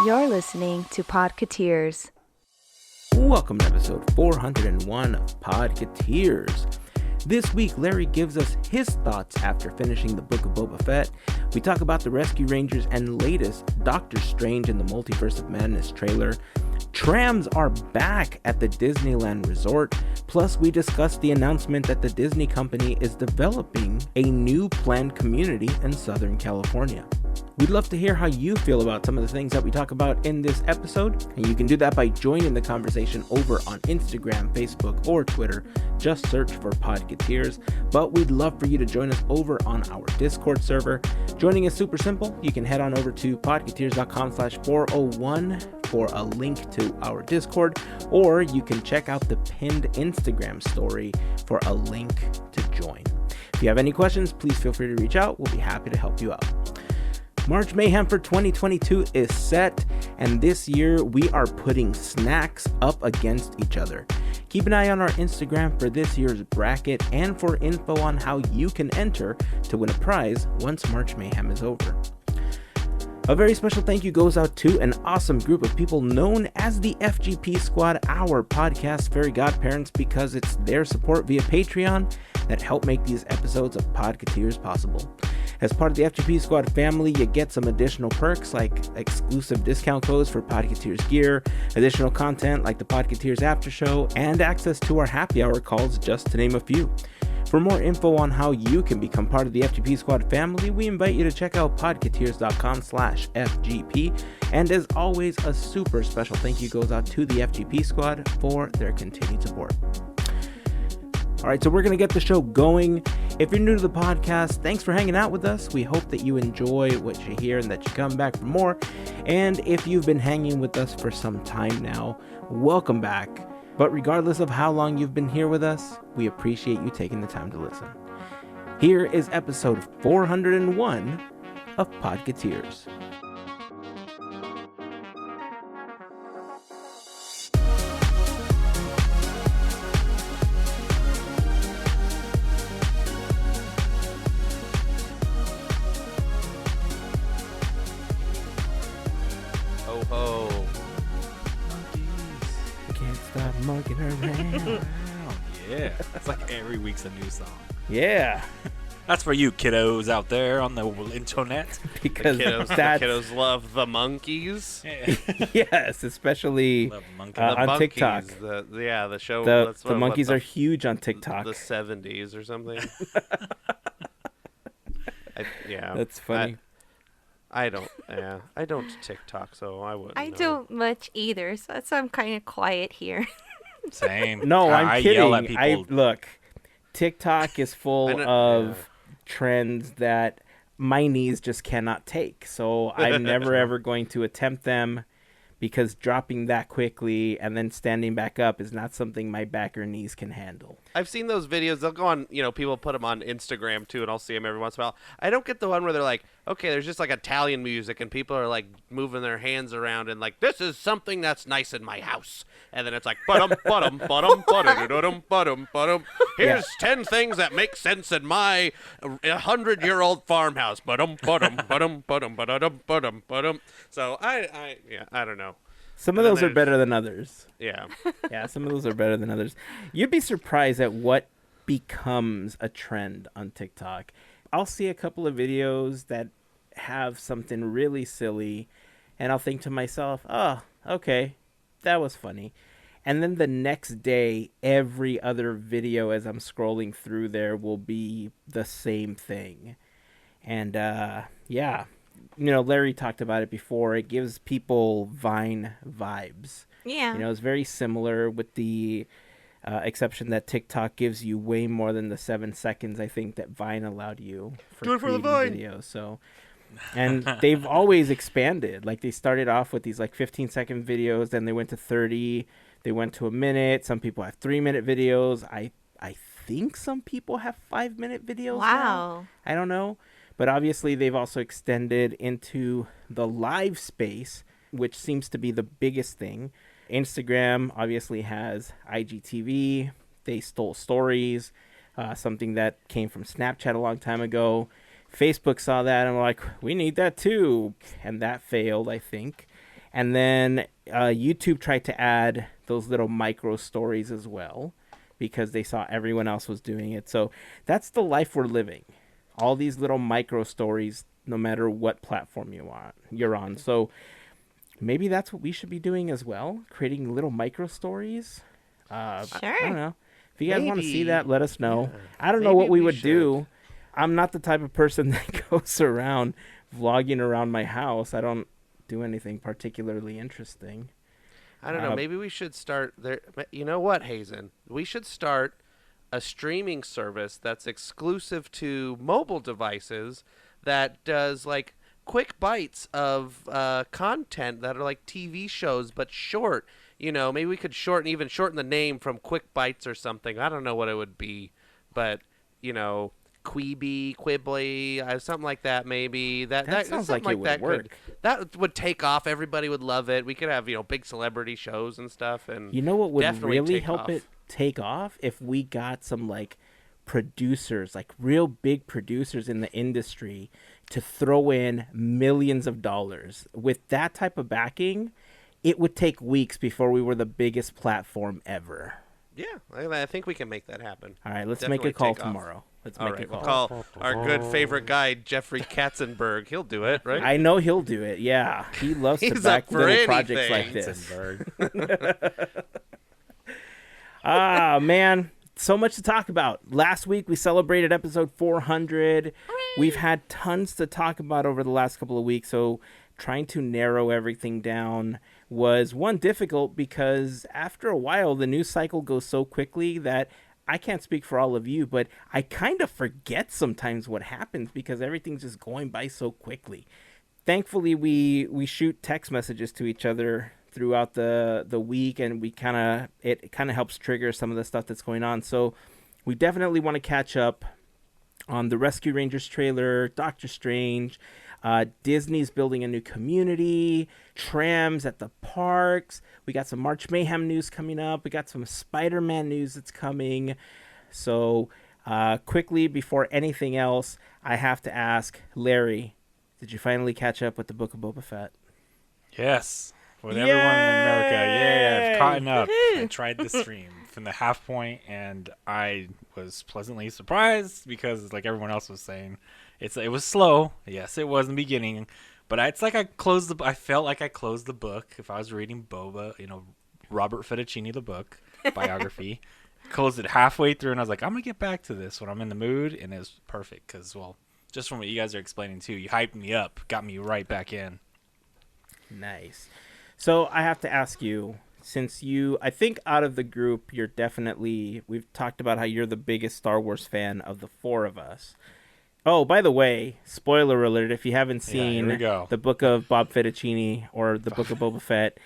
You're listening to Podketeers. Welcome to episode 401 of Podketeers. This week, Larry gives us his thoughts after finishing the Book of Boba Fett. We talk about the Rescue Rangers and latest Doctor Strange in the Multiverse of Madness trailer. Trams are back at the Disneyland Resort. Plus, we discuss the announcement that the Disney company is developing a new planned community in Southern California. We'd love to hear how you feel about some of the things that we talk about in this episode, and you can do that by joining the conversation over on Instagram, Facebook, or Twitter. Just search for Podketeers, but we'd love for you to join us over on our Discord server. Joining is super simple. You can head on over to podketeers.com/401 for a link to our Discord, or you can check out the pinned Instagram story for a link to join. If you have any questions, please feel free to reach out. We'll be happy to help you out. March Mayhem for 2022 is set, and this year we are putting snacks up against each other. Keep an eye on our Instagram for this year's bracket and for info on how you can enter to win a prize once March Mayhem is over. A very special thank you goes out to an awesome group of people known as the FGP Squad, our podcast Fairy Godparents, because it's their support via Patreon that help make these episodes of Podketeers possible. As part of the FGP Squad family, you get some additional perks like exclusive discount codes for Podketeers gear, additional content like the Podketeers After Show, and access to our happy hour calls, just to name a few. For more info on how you can become part of the FGP Squad family, we invite you to check out podketeers.com/FGP. And as always, a super special thank you goes out to the FGP Squad for their continued support. All right, so we're going to get the show going. If you're new to the podcast, thanks for hanging out with us. We hope that you enjoy what you hear and that you come back for more. And if you've been hanging with us for some time now, welcome back. But regardless of how long you've been here with us, we appreciate you taking the time to listen. Here is episode 401 of Podketeers. Ho ho. Monkeying around. Yeah, it's like every week's a new song. Yeah. That's for you kiddos out there on the internet. Because the kiddos love the monkeys. Yeah. Yes, especially Love monkey. on monkeys, TikTok. The show. The monkeys are huge on TikTok. The 70s or something. Yeah. That's funny. I don't TikTok, so I wouldn't I know. don't much either, so that's why I'm kind of quiet here. Same. No, I'm I kidding. Yell at people. Look, TikTok is full of trends that my knees just cannot take. So I'm never ever going to attempt them, because dropping that quickly and then standing back up is not something my back or knees can handle. I've seen those videos. They'll go on, people put them on Instagram too, and I'll see them every once in a while. I don't get the one where they're like, okay, there's just like Italian music, and people are like moving their hands around and like, this is something that's nice in my house. And then it's like, here's 10 things that make sense in my 100-year-old farmhouse. So I don't know. Some of those are better than others. Yeah. Yeah, some of those are better than others. You'd be surprised at what becomes a trend on TikTok. I'll see a couple of videos that have something really silly, and I'll think to myself, oh, okay, that was funny. And then the next day, every other video as I'm scrolling through there will be the same thing. And yeah, Larry talked about it before. It gives people Vine vibes. Yeah. It's very similar, with the exception that TikTok gives you way more than the 7 seconds, I think, that Vine allowed you for Do it for the creating Vine. videos. So, and they've always expanded. Like, they started off with these like 15-second videos, then they went to 30, they went to a minute. Some people have 3-minute videos. I think some people have 5-minute videos. Wow. Now. I don't know. But obviously, they've also extended into the live space, which seems to be the biggest thing. Instagram obviously has IGTV. They stole stories, something that came from Snapchat a long time ago. Facebook saw that and were like, we need that too. And that failed, I think. And then YouTube tried to add those little micro stories as well because they saw everyone else was doing it. So that's the life we're living. All these little micro stories, no matter what platform you're on. So maybe that's what we should be doing as well, creating little micro stories. I don't know. If you guys want to see that, let us know. Yeah. I don't know what we would do. I'm not the type of person that goes around vlogging around my house. I don't do anything particularly interesting. I don't know. Maybe we should start there. You know what, Heyzen? We should start a streaming service that's exclusive to mobile devices that does like quick bites of content that are like TV shows but short. You know, maybe we could shorten the name from Quick Bites or something. I don't know what it would be, but you know, Quibbly, something like that. Maybe that sounds like it would work. That would take off. Everybody would love it. We could have big celebrity shows and stuff. And you know what would really help it take off if we got some like producers, like real big producers in the industry, to throw in millions of dollars with that type of backing. It would take weeks before we were the biggest platform ever. Yeah, I think we can make that happen. All right, let's make a call tomorrow. We'll call our good favorite guy, Jeffrey Katzenberg. He'll do it, right? I know he'll do it, yeah. He loves to back little projects like this. Man, so much to talk about. Last week, we celebrated episode 400. We've had tons to talk about over the last couple of weeks, so trying to narrow everything down was difficult because after a while the news cycle goes so quickly that I can't speak for all of you, but I kind of forget sometimes what happens because everything's just going by so quickly. Thankfully, we shoot text messages to each other throughout the week, and it kind of helps trigger some of the stuff that's going on. So we definitely want to catch up on the Rescue Rangers trailer, Doctor Strange. Disney's building a new community, trams at the parks. We got some March Mayhem news coming up. We got some Spider-Man news that's coming. So quickly, before anything else, I have to ask, Larry, did you finally catch up with the Book of Boba Fett? Yes. With everyone in America. Yeah, I've caught up. I tried the stream from the half point, and I was pleasantly surprised because, like everyone else was saying, it was slow. Yes, it was in the beginning, but it's like I felt like I closed the book. If I was reading Boba, Robert Fettuccine, the book biography, closed it halfway through, and I was like, I'm gonna get back to this when I'm in the mood, and it was perfect because, well, just from what you guys are explaining too, you hyped me up, got me right back in. Nice. So I have to ask you, since I think out of the group, we've talked about how you're the biggest Star Wars fan of the four of us. Oh, by the way, spoiler alert, if you haven't seen the Book of Bob Fettuccine or the Book of Boba Fett,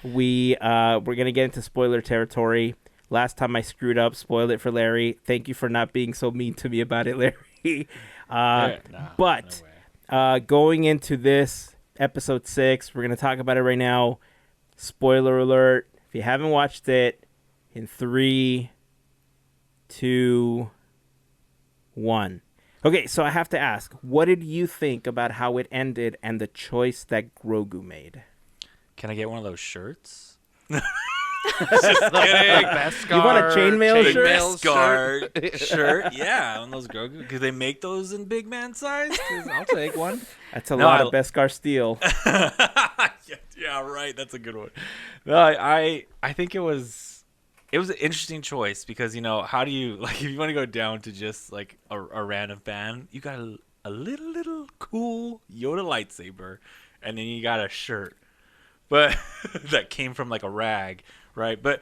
we're going to get into spoiler territory. Last time I screwed up, spoiled it for Larry. Thank you for not being so mean to me about it, Larry. Going into this, episode 6, we're going to talk about it right now. Spoiler alert, if you haven't watched it, in 3, 2, 1. Okay, so I have to ask, what did you think about how it ended and the choice that Grogu made? Can I get one of those shirts? Just kidding. Beskar, you want a chainmail shirt? Yeah, one of those Grogu. Could they make those in big man size? I'll take one. That's a lot of Beskar steel. Yeah, right. That's a good one. No, I think it was an interesting choice because, how do you, like, if you want to go down to just, like, a random fan, you got a little cool Yoda lightsaber, and then you got a shirt. But that came from, like, a rag, right? But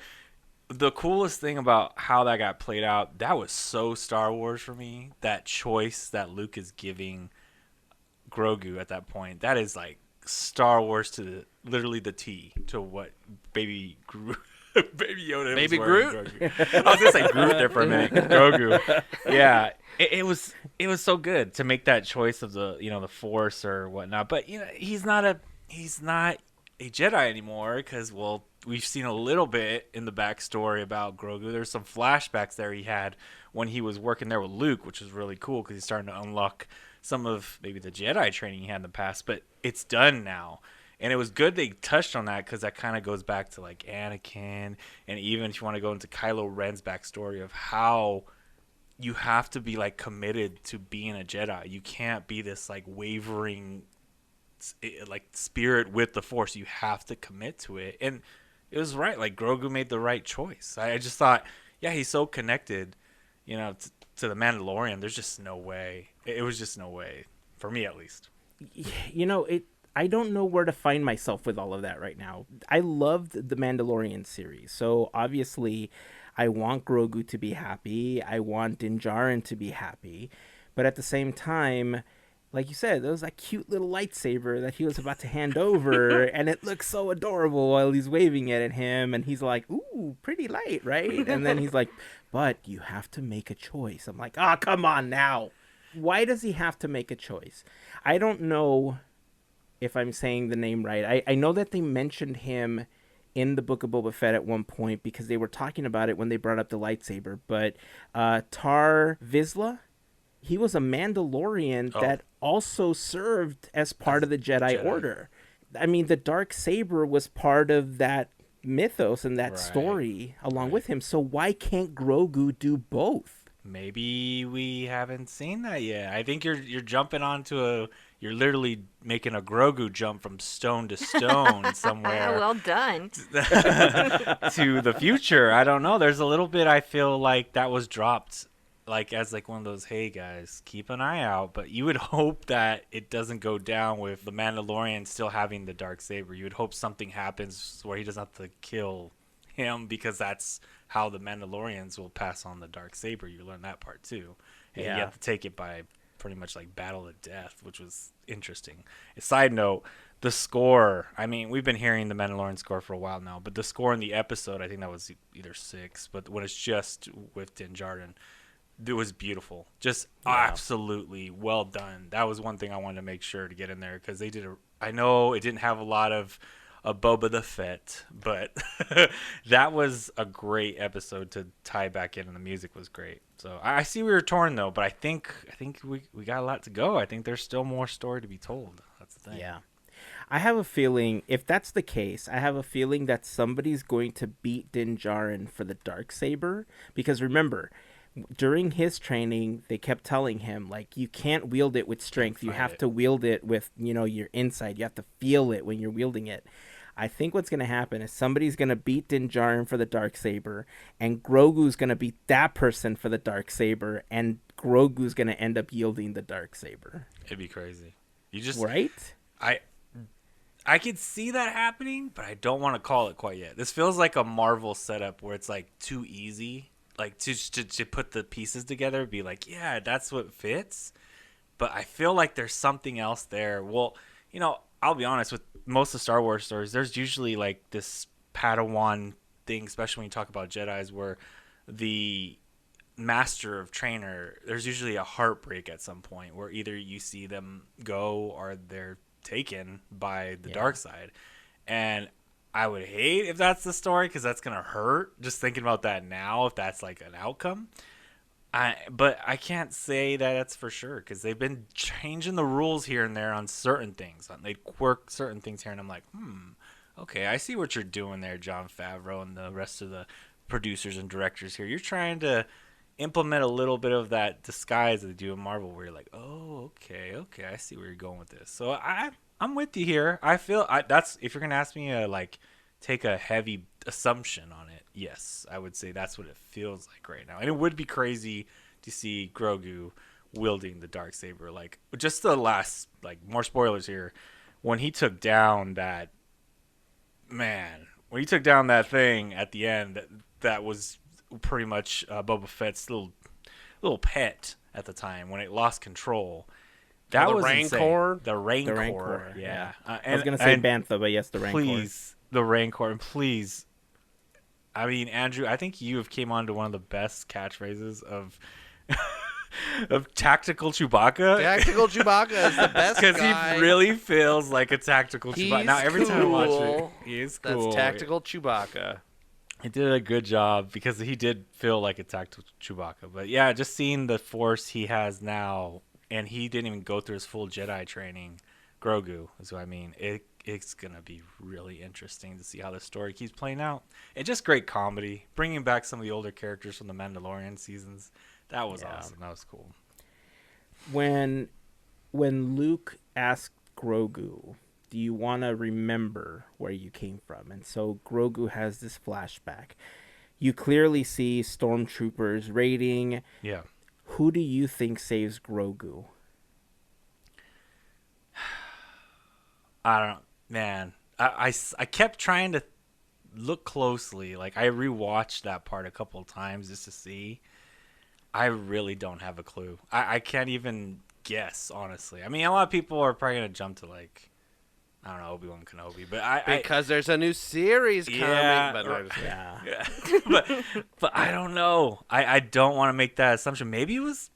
the coolest thing about how that got played out, that was so Star Wars for me. That choice that Luke is giving Grogu at that point, that is, like, Star Wars to literally the T to what Baby Groot. Baby Yoda. Baby Groot? I was gonna say Groot there for a minute. Grogu. Yeah, it was so good to make that choice of the the Force or whatnot. But he's not a Jedi anymore because we've seen a little bit in the backstory about Grogu. There's some flashbacks there he had when he was working there with Luke, which was really cool because he's starting to unlock some of maybe the Jedi training he had in the past. But it's done now. And it was good they touched on that because that kind of goes back to like Anakin, and even if you want to go into Kylo Ren's backstory of how you have to be like committed to being a Jedi. You can't be this like wavering like spirit with the Force. You have to commit to it. And it was right. Like Grogu made the right choice. I just thought, yeah, he's so connected, to the Mandalorian. There's just no way. It was just no way for me, at least. I don't know where to find myself with all of that right now. I loved the Mandalorian series, so obviously I want Grogu to be happy. I want Din Djarin to be happy. But at the same time, like you said, there was that cute little lightsaber that he was about to hand over, and it looks so adorable while he's waving it at him, and he's like, ooh, pretty light, right? And then he's like, but you have to make a choice. I'm like, come on now. Why does he have to make a choice? I don't know if I'm saying the name right. I know that they mentioned him in the Book of Boba Fett at one point because they were talking about it when they brought up the lightsaber. But Tar Vizsla, he was a Mandalorian that also served as part of the Jedi Order. I mean, the dark saber was part of that mythos and that story along with him. So why can't Grogu do both? Maybe we haven't seen that yet. I think you're jumping onto you're literally making a Grogu jump from stone to stone somewhere. Well done. To the future. I don't know. There's a little bit I feel like that was dropped like as like one of those, hey guys, keep an eye out. But you would hope that it doesn't go down with the Mandalorian still having the darksaber. You would hope something happens where he doesn't have to kill him, because that's how the Mandalorians will pass on the darksaber. You learn that part too. And you have to take it by pretty much like battle to death, which was interesting. A side note, the score, I mean, we've been hearing the Mandalorian score for a while now, but the score in the episode, I think that was either 6, but when it's just with Din Djarin, it was beautiful. Just absolutely well done. That was one thing I wanted to make sure to get in there, because they did I know it didn't have a lot of Boba the Fett, but that was a great episode to tie back in, and the music was great. So I see we were torn though, but I think we got a lot to go. I think there's still more story to be told. That's the thing. Yeah. I have a feeling, if that's the case, I have a feeling that somebody's going to beat Din Djarin for the darksaber, because remember, during his training, they kept telling him, like, you can't wield it with strength. You have to wield it with, your inside. You have to feel it when you're wielding it. I think what's going to happen is somebody's going to beat Din Djarin for the darksaber, and Grogu's going to beat that person for the darksaber, and Grogu's going to end up yielding the darksaber. It'd be crazy. You just right? I could see that happening, but I don't want to call it quite yet. This feels like a Marvel setup where it's like too easy. Like to put the pieces together, be like, yeah, that's what fits. But I feel like there's something else there. Well, I'll be honest, with most of Star Wars stories, there's usually like this Padawan thing, especially when you talk about Jedis, where the master of trainer, there's usually a heartbreak at some point where either you see them go or they're taken by the dark side. And I would hate if that's the story, because that's going to hurt just thinking about that now, if that's like an outcome. But I can't say that that's for sure, because they've been changing the rules here and there on certain things. They'd quirk certain things here, and I'm like, okay, I see what you're doing there, Jon Favreau and the rest of the producers and directors here. You're trying to implement a little bit of that disguise that they do in Marvel, where you're like, oh, okay, I see where you're going with this. So I'm with you here. I feel that's, if you're gonna ask me to like take a heavy assumption on it, yes, I would say that's what it feels like right now. And it would be crazy to see Grogu wielding the darksaber. Like, just the last, like, more spoilers here, when he took down that thing at the end, that was pretty much Boba Fett's little pet at the time, when it lost control. That was Rancor? insane. The Rancor, yeah. I was gonna say Bantha, but yes, the Rancor. Please, the Rancor, and please. I mean, Andrew, I think you have came on to one of the best catchphrases of tactical Chewbacca. Tactical Chewbacca is the best guy. Because he really feels like a tactical Chewbacca. Now, every time I watch it, he is cool. That's tactical Chewbacca. He did a good job, because he did feel like a tactical Chewbacca. But yeah, just seeing the Force he has now, and he didn't even go through his full Jedi training. Grogu is what I mean. It it's gonna be really interesting to see how the story keeps playing out. And just great comedy, bringing back some of the older characters from the Mandalorian seasons. That was awesome. That was cool. When Luke asked Grogu, do you want to remember where you came from? And so Grogu has this flashback. You clearly see stormtroopers raiding. Yeah. Who do you think saves Grogu? I don't, man. I kept trying to look closely. Like, I rewatched that part a couple of times just to see. I really don't have a clue. I can't even guess, honestly. I mean, a lot of people are probably going to jump to, like, I don't know, Obi-Wan Kenobi. But because there's a new series coming. Yeah. But I don't know. I don't want to make that assumption. Maybe it was,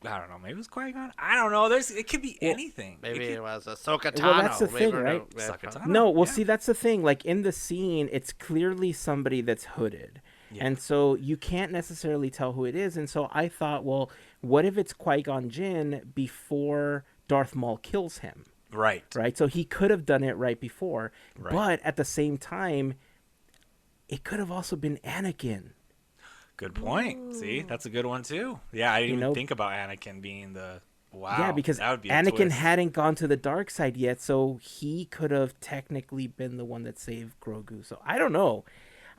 I don't know. Maybe it was Qui-Gon. I don't know. It could be anything. Maybe it was Ahsoka Tano. Well, that's the thing, right? No, well, see, that's the thing. Like, in the scene, it's clearly somebody that's hooded. Yeah. And so you can't necessarily tell who it is. And so I thought, well, what if it's Qui-Gon Jinn before Darth Maul kills him? Right. Right. So he could have done it right before. Right. But at the same time, it could have also been Anakin. Good point. Ooh. See, that's a good one too. Yeah, I didn't even think about Anakin being the wow. Yeah, because that would be Anakin twist. hadn't gone to the dark side yet, so he could have technically been the one that saved Grogu. So I don't know.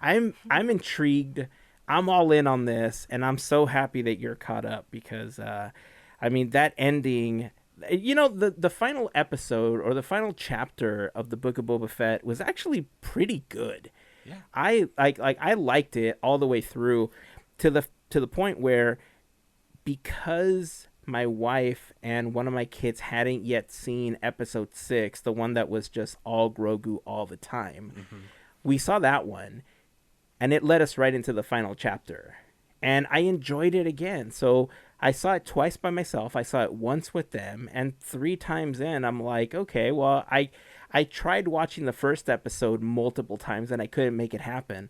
I'm intrigued. I'm all in on this, and I'm so happy that you're caught up because, I mean, that ending. You know, the final episode or the final chapter of the Book of Boba Fett was actually pretty good. Yeah. I liked it all the way through to the point where, because my wife and one of my kids hadn't yet seen episode 6, the one that was just all Grogu all the time, we saw that one, and it led us right into the final chapter. And I enjoyed it again. So I saw it twice by myself. I saw it once with them. And 3 times in, I'm like, okay, well, I tried watching the first episode multiple times, and I couldn't make it happen.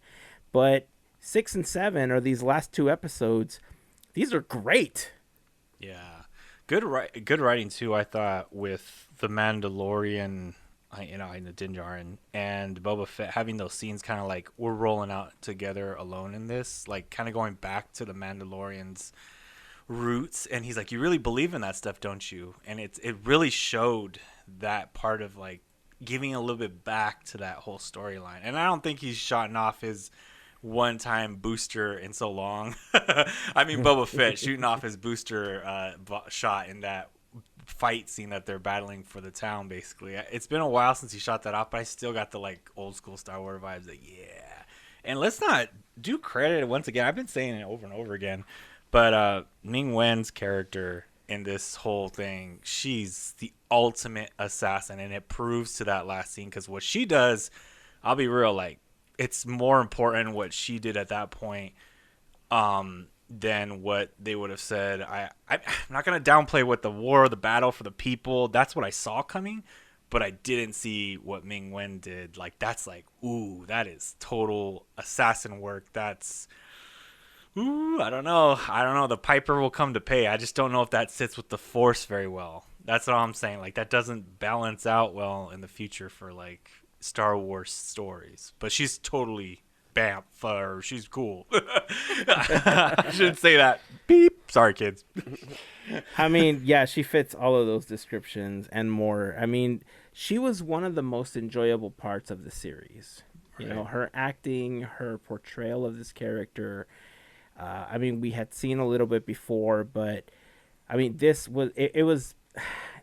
But 6 and 7, or these last 2 episodes, these are great. Yeah. Good writing, too, I thought, with the Mandalorian, in the Din Djarin and Boba Fett, having those scenes kind of like we're rolling out together alone in this, like kind of going back to the Mandalorian's roots. And he's like, you really believe in that stuff, don't you? And it really showed that part of like giving a little bit back to that whole storyline. And I don't think he's shotting off his one-time booster in so long. I mean, Boba Fett shooting off his booster shot in that fight scene that they're battling for the town. Basically, it's been a while since he shot that off, but I still got the like old school Star Wars vibes. Like, yeah. And let's not do credit once again. I've been saying it over and over again, but Ming Wen's character in this whole thing, she's the ultimate assassin, and it proves to that last scene, because what she does, I'll be real, like, it's more important what she did at that point than what they would have said. I'm not going to downplay what the war, the battle for the people, that's what I saw coming, but I didn't see what Ming Wen did. Like, that's like, ooh, that is total assassin work. That's, ooh, I don't know. The piper will come to pay. I just don't know if that sits with the Force very well. That's what I'm saying. Like, that doesn't balance out well in the future for, like, Star Wars stories. But she's totally bam, or she's cool. I shouldn't say that. Beep. Sorry, kids. I mean, yeah, she fits all of those descriptions and more. I mean, she was one of the most enjoyable parts of the series. You know, her acting, her portrayal of this character. I mean, we had seen a little bit before, but I mean, this was, it was,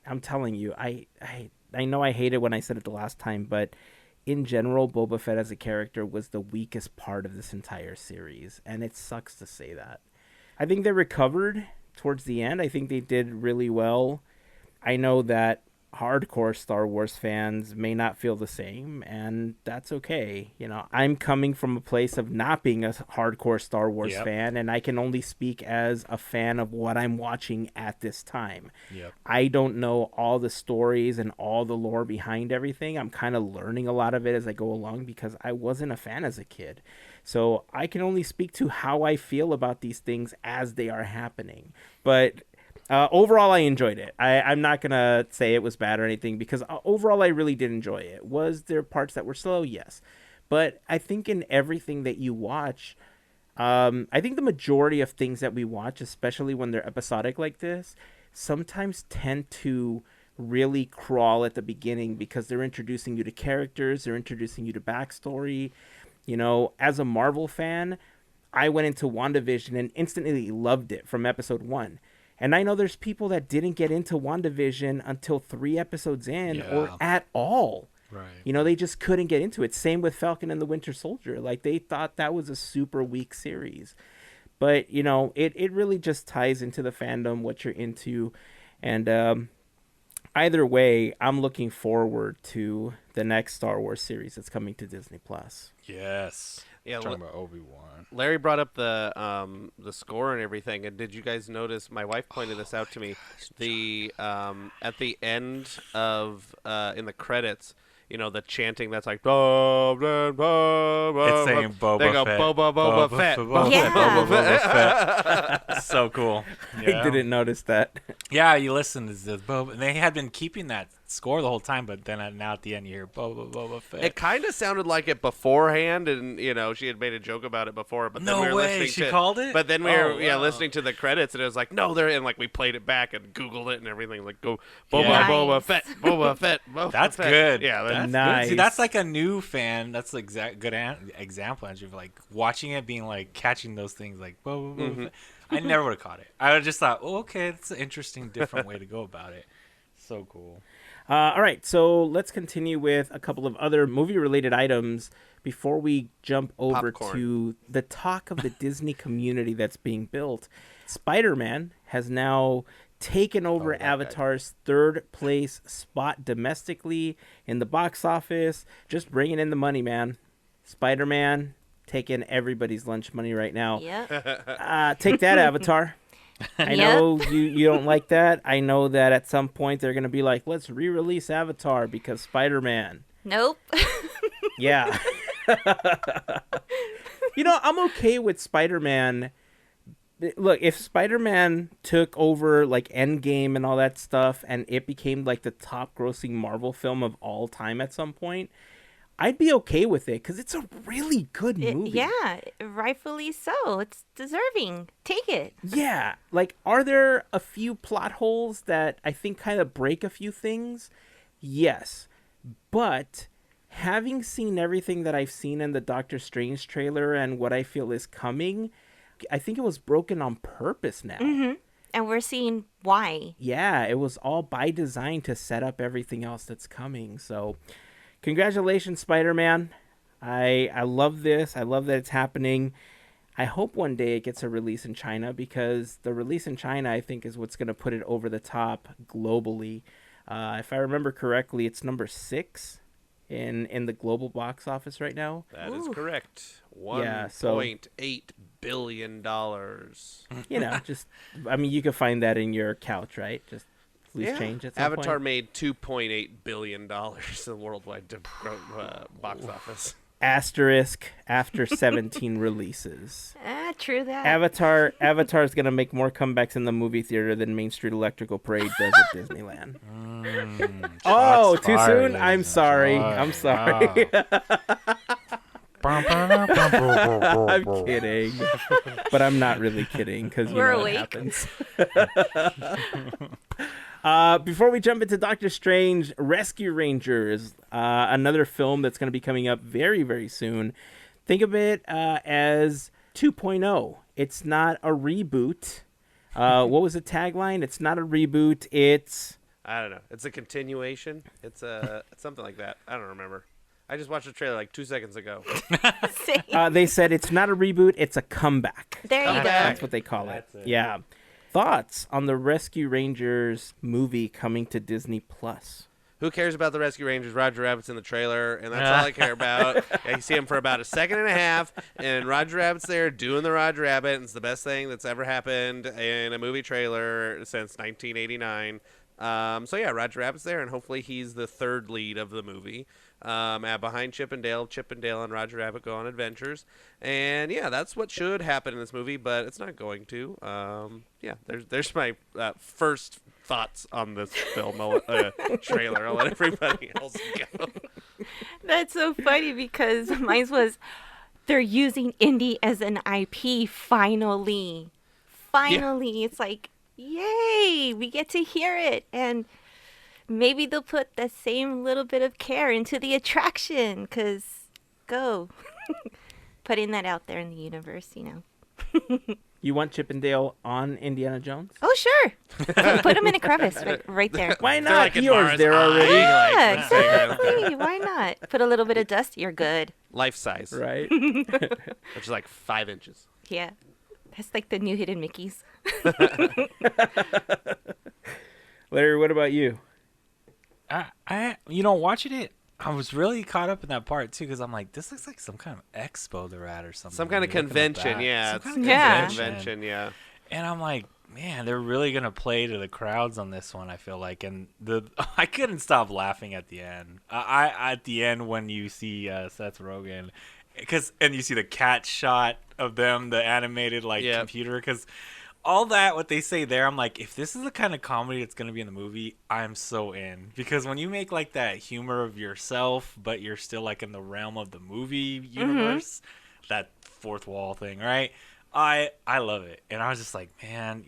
I'm telling you, I know I hated when I said it the last time, but in general, Boba Fett as a character was the weakest part of this entire series, and it sucks to say that. I think they recovered towards the end. I think they did really well. I know that hardcore Star Wars fans may not feel the same, and that's okay. You know, I'm coming from a place of not being a hardcore Star Wars fan, and I can only speak as a fan of what I'm watching at this time. I don't know all the stories and all the lore behind everything. I'm kind of learning a lot of it as I go along because I wasn't a fan as a kid. So I can only speak to how I feel about these things as they are happening. But Overall, I enjoyed it. I'm not going to say it was bad or anything because overall, I really did enjoy it. Was there parts that were slow? Yes. But I think in everything that you watch, I think the majority of things that we watch, especially when they're episodic like this, sometimes tend to really crawl at the beginning because they're introducing you to characters, they're introducing you to backstory. You know, as a Marvel fan, I went into WandaVision and instantly loved it from episode 1. And I know there's people that didn't get into WandaVision until 3 episodes in or at all. Right. You know, they just couldn't get into it. Same with Falcon and the Winter Soldier. Like, they thought that was a super weak series. But, you know, it really just ties into the fandom, what you're into. And either way, I'm looking forward to the next Star Wars series that's coming to Disney+. Yes. Yeah, Talking about Obi-Wan. Larry brought up the score and everything, and did you guys notice? My wife pointed this out to me. The at the end of in the credits, you know, the chanting that's like, It's saying Boba they go, Fett. Boba Fett. Boba Fett. So cool. I didn't notice that. Yeah, you listen to the Boba. They had been keeping that score the whole time, but then now at the end you hear Boba Fett. It kind of sounded like it beforehand, and you know she had made a joke about it before. But then No we were way, listening she to, called it? But then we were Oh, wow. listening to the credits, and it was like, no, they're and like we played it back and Googled it and everything. Like go Yeah. Boba Fett, Boba Fett. Boba That's Fett. good. Yeah, that's nice. good. See, that's like a new fan. That's like good example, Andrew, of like watching it, being like catching those things, like Boba Fett. I never would have caught it. I would just thought, oh, okay, that's an interesting, different way to go about it. So cool. All right, so let's continue with a couple of other movie-related items before we jump over Popcorn. to the talk of the Disney community that's being built. Spider-Man has now taken over Avatar's third place spot domestically in the box office, just bringing in the money, man. Spider-Man taking everybody's lunch money right now. Yep. Take that, Avatar. I know you don't like that. I know that at some point they're going to be like, let's re-release Avatar because Spider-Man. Nope. Yeah. You know, I'm okay with Spider-Man. Look, if Spider-Man took over like Endgame and all that stuff and it became like the top grossing Marvel film of all time at some point, I'd be okay with it because it's a really good movie. Yeah, rightfully so. It's deserving. Take it. Yeah. Like, are there a few plot holes that I think kind of break a few things? Yes. But having seen everything that I've seen in the Doctor Strange trailer and what I feel is coming, I think it was broken on purpose now. Mm-hmm. And we're seeing why. Yeah, it was all by design to set up everything else that's coming. So, congratulations, Spider-Man. I love this. I love that it's happening. I hope one day it gets a release in China because the release in China, I think, is what's going to put it over the top globally. If I remember correctly, it's number 6 in the global box office right now. That is correct. Yeah, so- $1.8 billion. You know, just, I mean, you can find that in your couch, right? Just loose change at some Avatar point. made $2.8 billion in the worldwide box office. Asterisk after 17 releases. True that. Avatar's gonna make more comebacks in the movie theater than Main Street Electrical Parade does at Disneyland. Oh, too soon? I'm sorry. I'm sorry. I'm kidding, but I'm not really kidding because you We're know awake. what happens. Before we jump into Doctor Strange, Rescue Rangers, another film that's going to be coming up very, very soon. Think of it as 2.0. It's not a reboot. What was the tagline? It's not a reboot. It's... I don't know. It's a continuation. It's something like that. I don't remember. I just watched the trailer like 2 seconds ago. Same. They said it's not a reboot. It's a comeback. There you go. That's what they call it. Yeah. Thoughts on the Rescue Rangers movie coming to Disney Plus? Who cares about the Rescue Rangers? Roger Rabbit's in the trailer, and that's all I care about. You see him for about a second and a half, and Roger Rabbit's there doing the Roger Rabbit, and it's the best thing that's ever happened in a movie trailer since 1989. So yeah, Roger Rabbit's there, and hopefully he's the third lead of the movie. Behind Chip and Dale and Roger Rabbit go on adventures, and yeah, that's what should happen in this movie, but it's not going to. Yeah, there's my first thoughts on this film trailer. I'll let everybody else go. That's so funny because mine was they're using Indy as an IP finally. Finally, It's like, yay, we get to hear it. And maybe they'll put the same little bit of care into the attraction because go. Putting that out there in the universe, You want Chip and Dale on Indiana Jones? Oh, sure. Put them in a crevice right there. Why They're not? like in Yours Mars there Eye, already. Yeah, like, exactly. Why not? Put a little bit of dust, you're good. Life size, Right? which is like 5 inches. Yeah. That's like the new Hidden Mickeys. Larry, what about you? Watching it, I was really caught up in that part too because I'm like, this looks like some kind of expo they're at or something. Some kind of Looking at convention, that. yeah. Some kind of Yeah. Convention, yeah. And I'm like, man, they're really gonna play to the crowds on this one. I feel like, and I couldn't stop laughing at the end. At the end when you see Seth Rogen, and you see the cat shot of them, the animated computer, because all that what they say there, I'm like, if this is the kind of comedy that's gonna be in the movie, I'm so in. Because when you make like that humor of yourself, but you're still like in the realm of the movie universe, that fourth wall thing, right? I love it. And I was just like, man,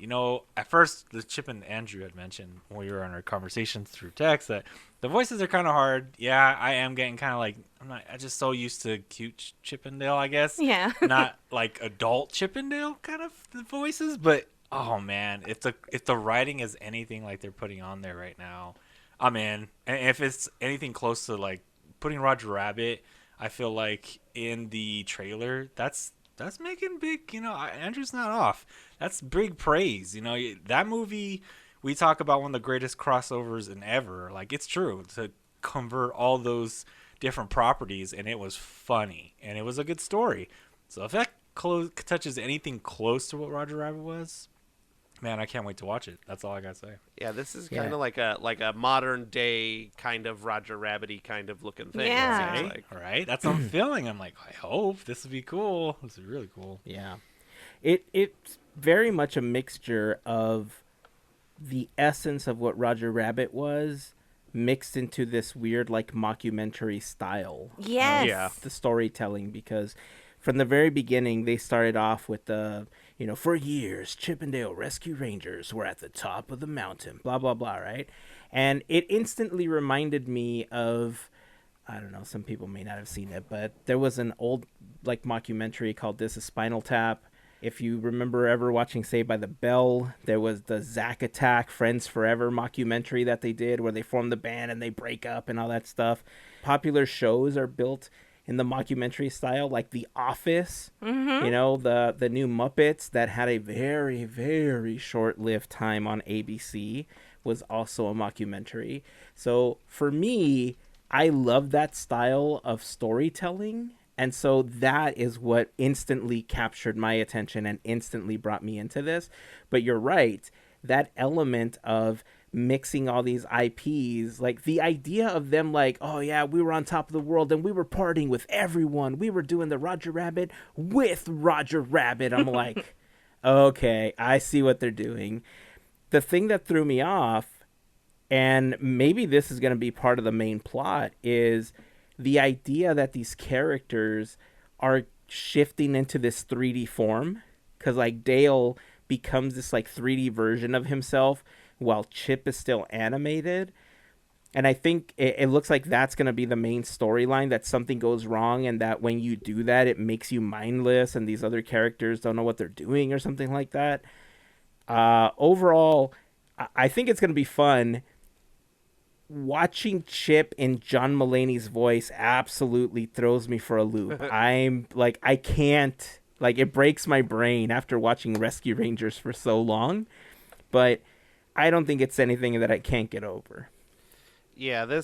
at first the Chip and Andrew had mentioned when we were on our conversations through text that the voices are kind of hard. Yeah, I am getting kind of like, I'm just so used to cute Chip and Dale, I guess. Yeah. Not like adult Chip and Dale kind of the voices, but oh man, if the writing is anything like they're putting on there right now, I'm in. And if it's anything close to like putting Roger Rabbit, I feel like in the trailer, that's making big, Andrew's not off. That's big praise. That movie, we talk about one of the greatest crossovers in ever. Like, it's true to convert all those different properties, and it was funny, and it was a good story. So if that touches anything close to what Roger Rabbit was, man, I can't wait to watch it. That's all I gotta say. Yeah, this is kind of like a modern day kind of Roger Rabbit-y kind of looking thing. Yeah. It seems like. All right, that's what I'm feeling. I'm like, I hope this will be cool. This is really cool. Yeah. It's very much a mixture of the essence of what Roger Rabbit was mixed into this weird like mockumentary style. Yes. Yeah. The storytelling, because from the very beginning they started off with the for years Chip and Dale Rescue Rangers were at the top of the mountain, blah blah blah, right? And it instantly reminded me of, I don't know, some people may not have seen it, but there was an old like mockumentary called This Is Spinal Tap. If you remember ever watching Saved by the Bell, there was the Zack Attack Friends Forever mockumentary that they did where they form the band and they break up and all that stuff. Popular shows are built in the mockumentary style, like The Office, the new Muppets that had a very, very short-lived time on ABC was also a mockumentary. So for me, I love that style of storytelling. And so that is what instantly captured my attention and instantly brought me into this. But you're right, that element of mixing all these IPs, like the idea of them like, oh yeah, we were on top of the world and we were partying with everyone. We were doing the Roger Rabbit with Roger Rabbit. I'm like, okay, I see what they're doing. The thing that threw me off, and maybe this is going to be part of the main plot, is the idea that these characters are shifting into this 3D form, because like Dale becomes this like 3D version of himself while Chip is still animated. And I think it looks like that's going to be the main storyline, that something goes wrong and that when you do that, it makes you mindless and these other characters don't know what they're doing or something like that. Overall, I think it's going to be fun. Watching Chip in John Mulaney's voice absolutely throws me for a loop. I'm like, I can't, like, it breaks my brain after watching Rescue Rangers for so long. But I don't think it's anything that I can't get over. Yeah,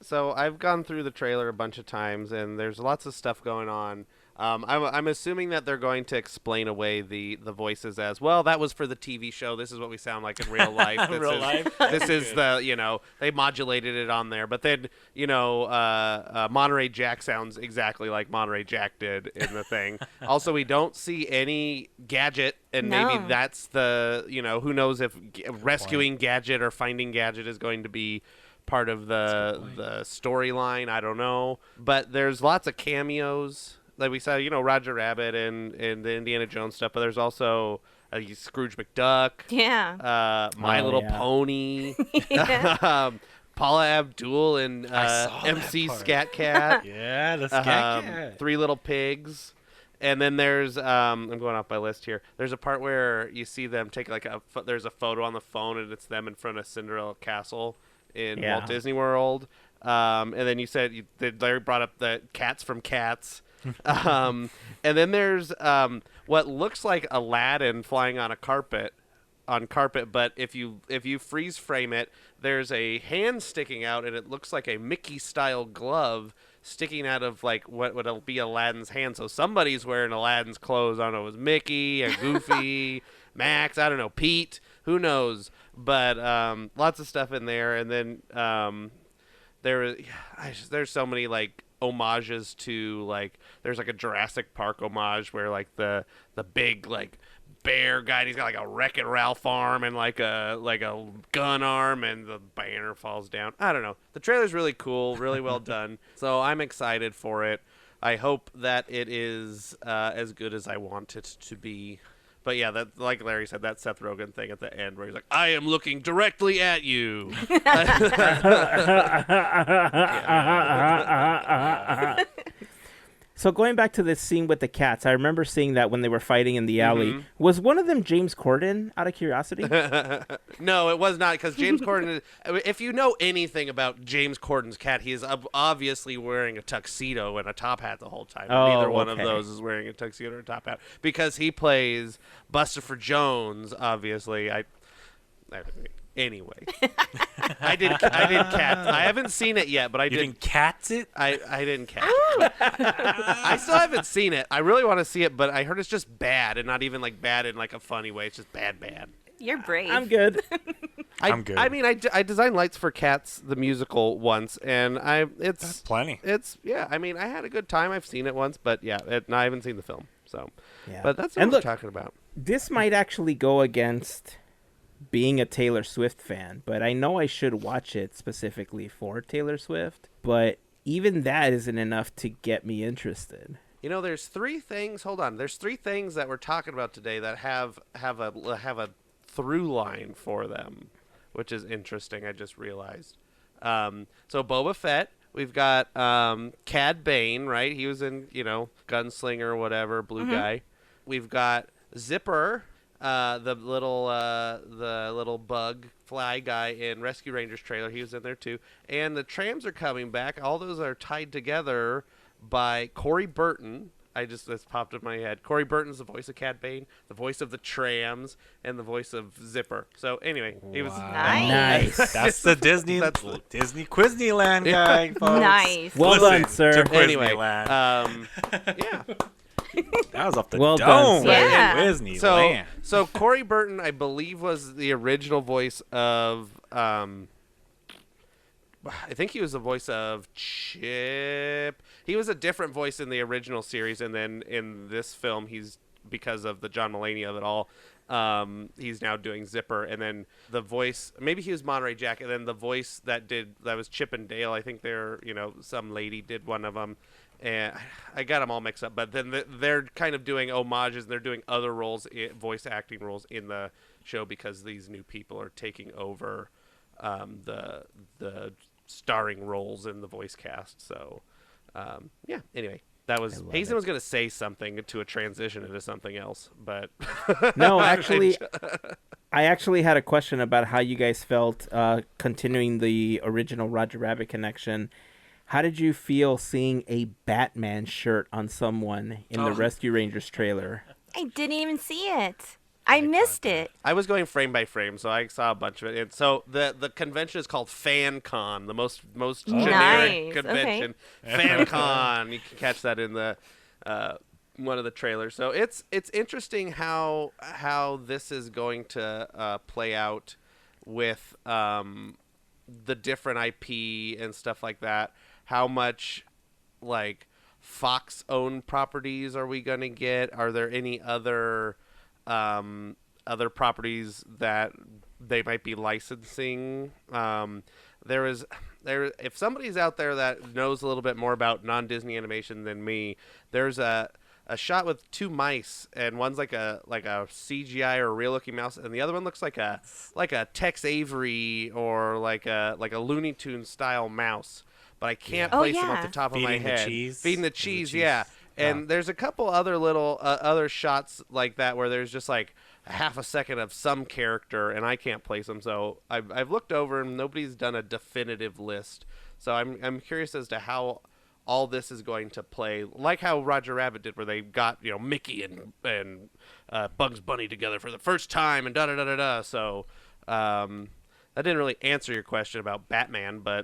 so I've gone through the trailer a bunch of times, and there's lots of stuff going on. I'm assuming that they're going to explain away the voices as well. That was for the TV show. This is what we sound like in real life. This is the they modulated it on there. But then Monterey Jack sounds exactly like Monterey Jack did in the thing. Also, we don't see any Gadget, and maybe that's the who knows if rescuing Gadget or finding Gadget is going to be part of the storyline. I don't know, but there's lots of cameos. Like we said, Roger Rabbit and the Indiana Jones stuff, but there's also Scrooge McDuck. Yeah. My Little Pony. Paula Abdul and MC Scat Cat. Yeah, the Scat Cat. Three Little Pigs. And then there's I'm going off my list here. There's a part where you see them take there's a photo on the phone, and it's them in front of Cinderella Castle in Walt Disney World. And then you said Larry brought up the cats from Cats. And then there's what looks like Aladdin flying on carpet, but if you freeze frame it, there's a hand sticking out, and it looks like a Mickey style glove sticking out of like what would be Aladdin's hand. So somebody's wearing Aladdin's clothes. I don't know, it was Mickey or Goofy, Max, I don't know, Pete, who knows, but lots of stuff in there. And then there's so many like homages to, like, there's like a Jurassic Park homage where like the big like bear guy, he's got like a Wreck-It Ralph arm and like a gun arm, and the banner falls down. I don't know. The trailer's really cool, really well done. So I'm excited for it. I hope that it is as good as I want it to be. But yeah, that, like Larry said, that Seth Rogen thing at the end where he's like, "I am looking directly at you." So going back to this scene with the cats, I remember seeing that when they were fighting in the alley. Mm-hmm. Was one of them James Corden, out of curiosity? No, it was not, because James Corden, if you know anything about James Corden's cat, he is obviously wearing a tuxedo and a top hat the whole time. Neither one of those is wearing a tuxedo or a top hat, because he plays Buster Jones, obviously. Anyway, I did Cats. I haven't seen it yet, but I did. You didn't Cats it? I didn't Cats it. I still haven't seen it. I really want to see it, but I heard it's just bad, and not even like bad in like a funny way. It's just bad. You're brave. I'm good. I'm good. I mean, I designed lights for Cats the musical once, and That's plenty. I mean, I had a good time. I've seen it once, but yeah, I haven't seen the film. So, Yeah. but that's what we're talking about. This might actually go against being a Taylor Swift fan, but I know I should watch it specifically for Taylor Swift, but even that isn't enough to get me interested. There's three things. Hold on. There's three things that we're talking about today that have a through line for them, which is interesting. I just realized. So Boba Fett, we've got Cad Bane, right? He was in Gunslinger or whatever, blue guy. We've got Zipper, the little bug fly guy in Rescue Rangers trailer. He was in there too. And the trams are coming back. All those are tied together by Corey Burton. This popped in my head. Corey Burton's the voice of Cad Bane, the voice of the trams, and the voice of Zipper. So anyway, he was Nice. That's the Disney Quizneyland guy, folks. Nice. Well done, sir. To Anyway, Quizneyland. yeah. That was off the Well done, dome. sir. Yeah. Disneyland. So Corey Burton, I believe, was the original voice of. I think he was the voice of Chip. He was a different voice in the original series, and then in this film, because of the John Mulaney of it all, he's now doing Zipper. And then the voice, maybe he was Monterey Jack, and then the voice that was Chip and Dale. I think some lady did one of them. And I got them all mixed up, but then they're kind of doing homages, and they're doing other roles, voice acting roles in the show, because these new people are taking over the starring roles in the voice cast. So, yeah. Anyway, that was Heyzen was going to say something to a transition into something else, but No, actually, I actually had a question about how you guys felt continuing the original Roger Rabbit connection. How did you feel seeing a Batman shirt on someone in the Rescue Rangers trailer? I didn't even see it. I missed it. I was going frame by frame, so I saw a bunch of it. And so the convention is called FanCon, the most generic Nice. convention. FanCon. You can catch that in the trailers. So it's interesting how this is going to play out with the different IP and stuff like that. How much like Fox owned properties are we going to get? Are there any other properties that they might be licensing? If somebody's out there that knows a little bit more about non-Disney animation than me, there's a shot with two mice, and one's like a CGI or a real-looking mouse, and the other one looks like a Tex Avery or like a Looney Tunes style mouse. But I can't place them off the top of my head. Feeding the cheese, yeah. And there's a couple other little other shots like that where there's just like a half a second of some character, and I can't place them. So I've looked over, and nobody's done a definitive list. So I'm curious as to how all this is going to play, like how Roger Rabbit did, where they got Mickey and Bugs Bunny together for the first time, and da da da da da. So that didn't really answer your question about Batman, but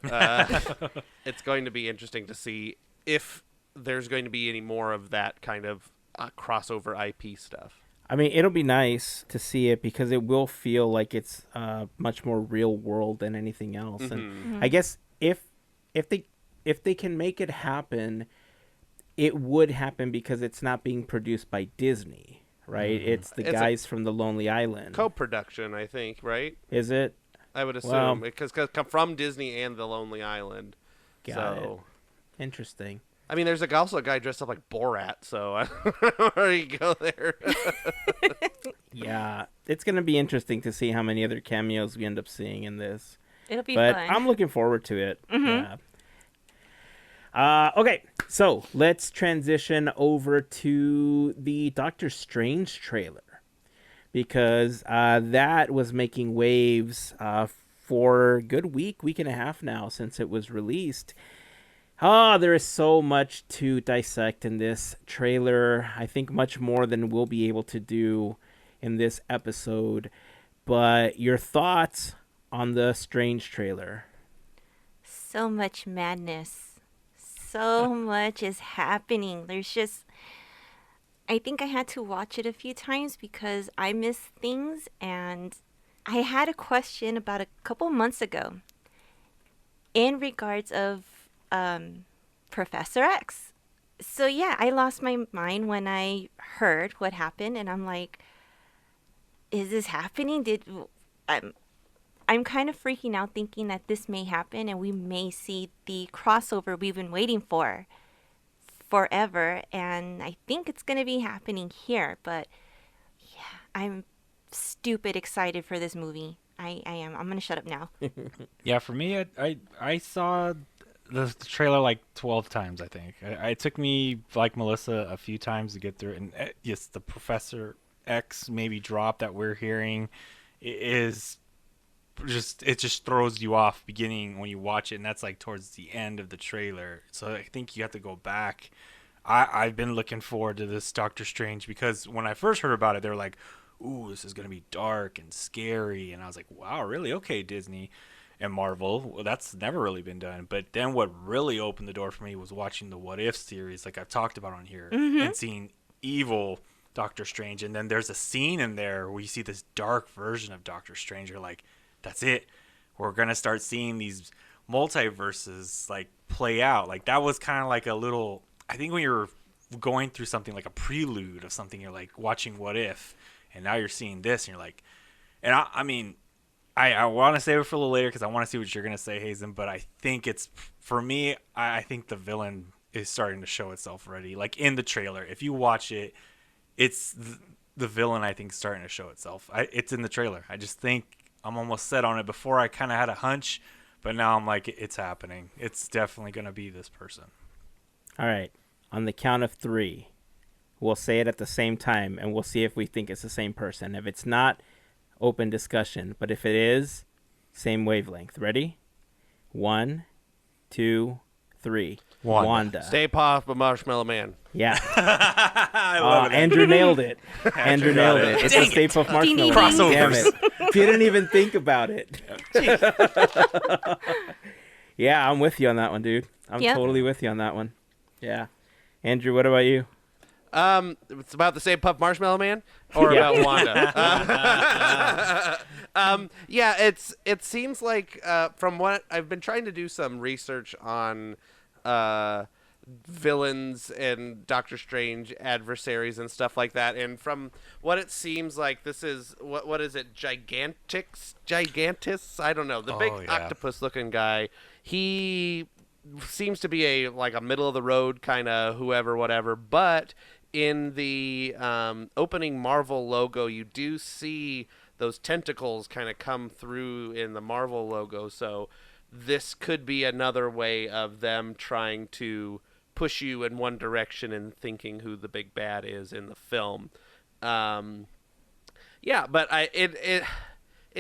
it's going to be interesting to see if there's going to be any more of that kind of crossover IP stuff. I mean, it'll be nice to see it because it will feel like it's much more real world than anything else. Mm-hmm. And I guess if they can make it happen, it would happen because it's not being produced by Disney, right? Mm-hmm. It's guys from the Lonely Island. Co-production, I think, right? Is it? I would assume because come from Disney and the Lonely Island. Got it. Interesting. I mean, there's also a guy dressed up like Borat, so I don't know where you go there. Yeah, it's going to be interesting to see how many other cameos we end up seeing in this. It'll be fun. But I'm looking forward to it. Mm-hmm. Yeah. Okay, so let's transition over to the Doctor Strange trailer. Because that was making waves for a good week and a half now since it was released. There is so much to dissect in this trailer. I think much more than we'll be able to do in this episode. But your thoughts on the Strange trailer? So much madness. So much is happening. I think I had to watch it a few times because I miss things, and I had a question about a couple months ago in regards of Professor X. So yeah, I lost my mind when I heard what happened, and I'm like, is this happening? I'm kind of freaking out thinking that this may happen and we may see the crossover we've been waiting for forever, and I think it's going to be happening here. But yeah, I'm stupid excited for this movie. I am. I'm going to shut up now. Yeah, for me, I saw the trailer like 12 times, I think. It took me, like Melissa, a few times to get through it. And yes, the Professor X maybe drop that we're hearing is it just throws you off beginning when you watch it, and that's like towards the end of the trailer. So I think you have to go back. I've been looking forward to this Doctor Strange because when I first heard about it, they were like, ooh, this is going to be dark and scary. And I was like, wow, really? Okay, Disney and Marvel. Well, that's never really been done. But then what really opened the door for me was watching the What If series, like I've talked about on here, and seeing evil Doctor Strange. And then there's a scene in there where you see this dark version of Doctor Strange. You're like, that's it. We're going to start seeing these multiverses like play out. Like that was kind of like a little, I think when you're going through something like a prelude of something, you're like watching What If, and now you're seeing this and you're like, and I mean, I want to save it for a little later because I want to see what you're going to say, Heyzen, but I think it's, for me, I think the villain is starting to show itself already. Like in the trailer, if you watch it, it's the villain, I think, starting to show itself. It's in the trailer. I just think I'm almost set on it. Before I kind of had a hunch, but now I'm like, it's happening. It's definitely going to be this person. All right. On the count of 3, we'll say it at the same time, and we'll see if we think it's the same person. If it's not, open discussion. But if it is, same wavelength. Ready? 1, 2, 3. Wanda. Stay Puft, Marshmallow Man. Yeah. I love it. Andrew nailed it. Andrew nailed it. It's a Stay Puft Marshmallow. Crossovers. Damn it. You didn't even think about it. Yeah, I'm with you on that one, dude. I'm totally with you on that one. Yeah. Andrew, what about you? It's about the same Puff Marshmallow Man, or about Wanda. Yeah, it seems like from what I've been trying to do some research on villains and Doctor Strange adversaries and stuff like that, and from what it seems like, this is what is it, Gigantus? I don't know, the big octopus looking guy. He seems to be a middle of the road kind of whoever, whatever, but in the opening Marvel logo, you do see those tentacles kind of come through in the Marvel logo, so this could be another way of them trying to push you in one direction and thinking who the big bad is in the film. Yeah, but it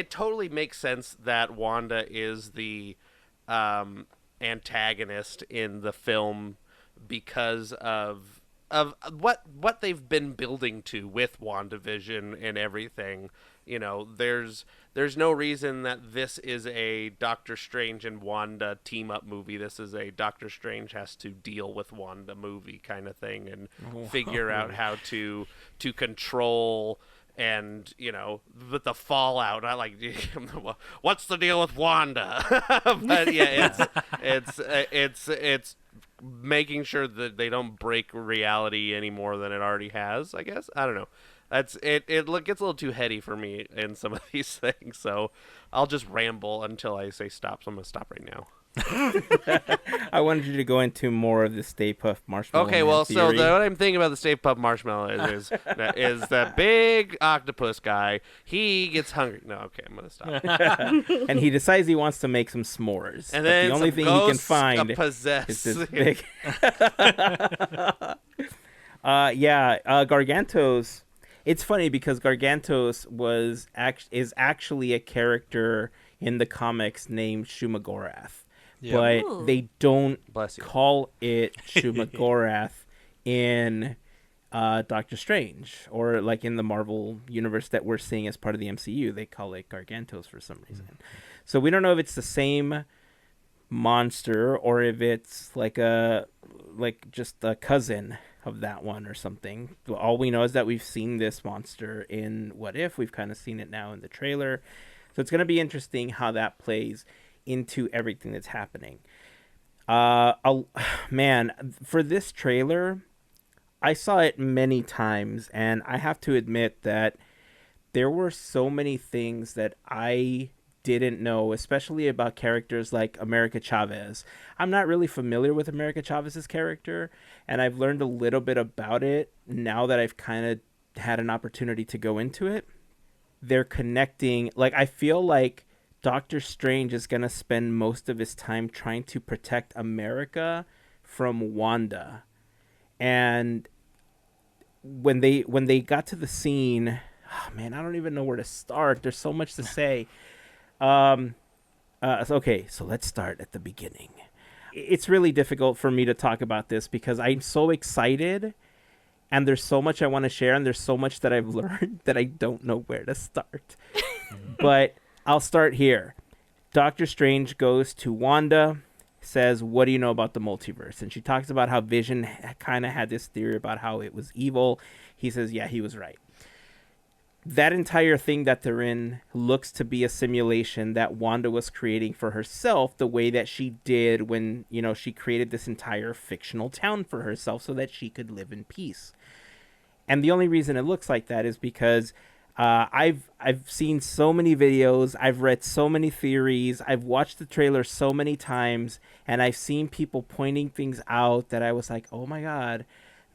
totally makes sense that Wanda is the antagonist in the film because of what they've been building to with WandaVision and everything. You know, there's no reason that this is a Doctor Strange and Wanda team up movie. This is a Doctor Strange has to deal with Wanda movie kind of thing and figure out how to control and, you know, with the fallout. I like, what's the deal with Wanda? But yeah, it's making sure that they don't break reality any more than it already has, I guess. I don't know. It gets a little too heady for me in some of these things, so I'll just ramble until I say stop. So I'm gonna stop right now. I wanted you to go into more of the Stay Puft Marshmallow. Okay, well, so what I'm thinking about the Stay Puft Marshmallow is that big octopus guy. He gets hungry. No, okay, I'm gonna stop. And he decides he wants to make some s'mores. And then the only thing he can find is this big. Gargantos. It's funny because Gargantos is actually a character in the comics named Shumagorath, but they don't call it Shumagorath in Doctor Strange or like in the Marvel universe that we're seeing as part of the MCU. They call it Gargantos for some reason. So we don't know if it's the same monster or if it's just a cousin of that one or something. All we know is that we've seen this monster in What If. We've kind of seen it now in the trailer. So it's going to be interesting how that plays into everything that's happening. Man, for this trailer, I saw it many times, and I have to admit that there were so many things that I didn't know, especially about characters like America Chavez. I'm not really familiar with America Chavez's character, and I've learned a little bit about it now that I've kind of had an opportunity to go into it. They're connecting, I feel like Doctor Strange is going to spend most of his time trying to protect America from Wanda. And when they got to the scene, I don't even know where to start. There's so much to say. Okay, so let's start at the beginning. It's really difficult for me to talk about this because I'm so excited and there's so much I want to share and there's so much that I've learned that I don't know where to start. But I'll start here. Doctor Strange goes to Wanda, says, "What do you know about the multiverse?" And she talks about how Vision kind of had this theory about how it was evil. He says, yeah, he was right. That entire thing that they're in looks to be a simulation that Wanda was creating for herself the way that she did when, she created this entire fictional town for herself so that she could live in peace. And the only reason it looks like that is because I've seen so many videos, I've read so many theories, I've watched the trailer so many times, and I've seen people pointing things out that I was like, oh my God,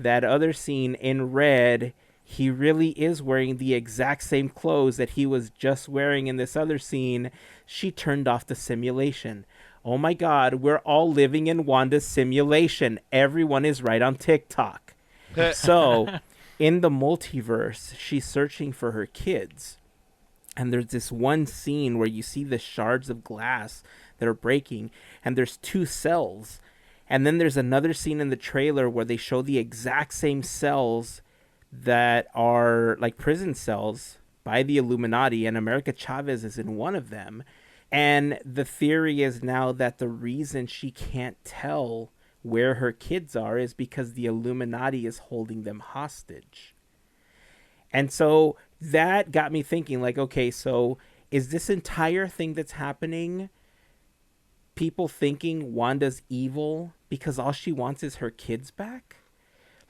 that other scene in red, he really is wearing the exact same clothes that he was just wearing in this other scene. She turned off the simulation. Oh my God, we're all living in Wanda's simulation. Everyone is right on TikTok. So, in the multiverse, she's searching for her kids. And there's this one scene where you see the shards of glass that are breaking, and there's 2 cells. And then there's another scene in the trailer where they show the exact same cells that are like prison cells by the Illuminati, and America Chavez is in one of them. And the theory is now that the reason she can't tell where her kids are is because the Illuminati is holding them hostage. And so that got me thinking, like, okay, so is this entire thing that's happening people thinking Wanda's evil because all she wants is her kids back?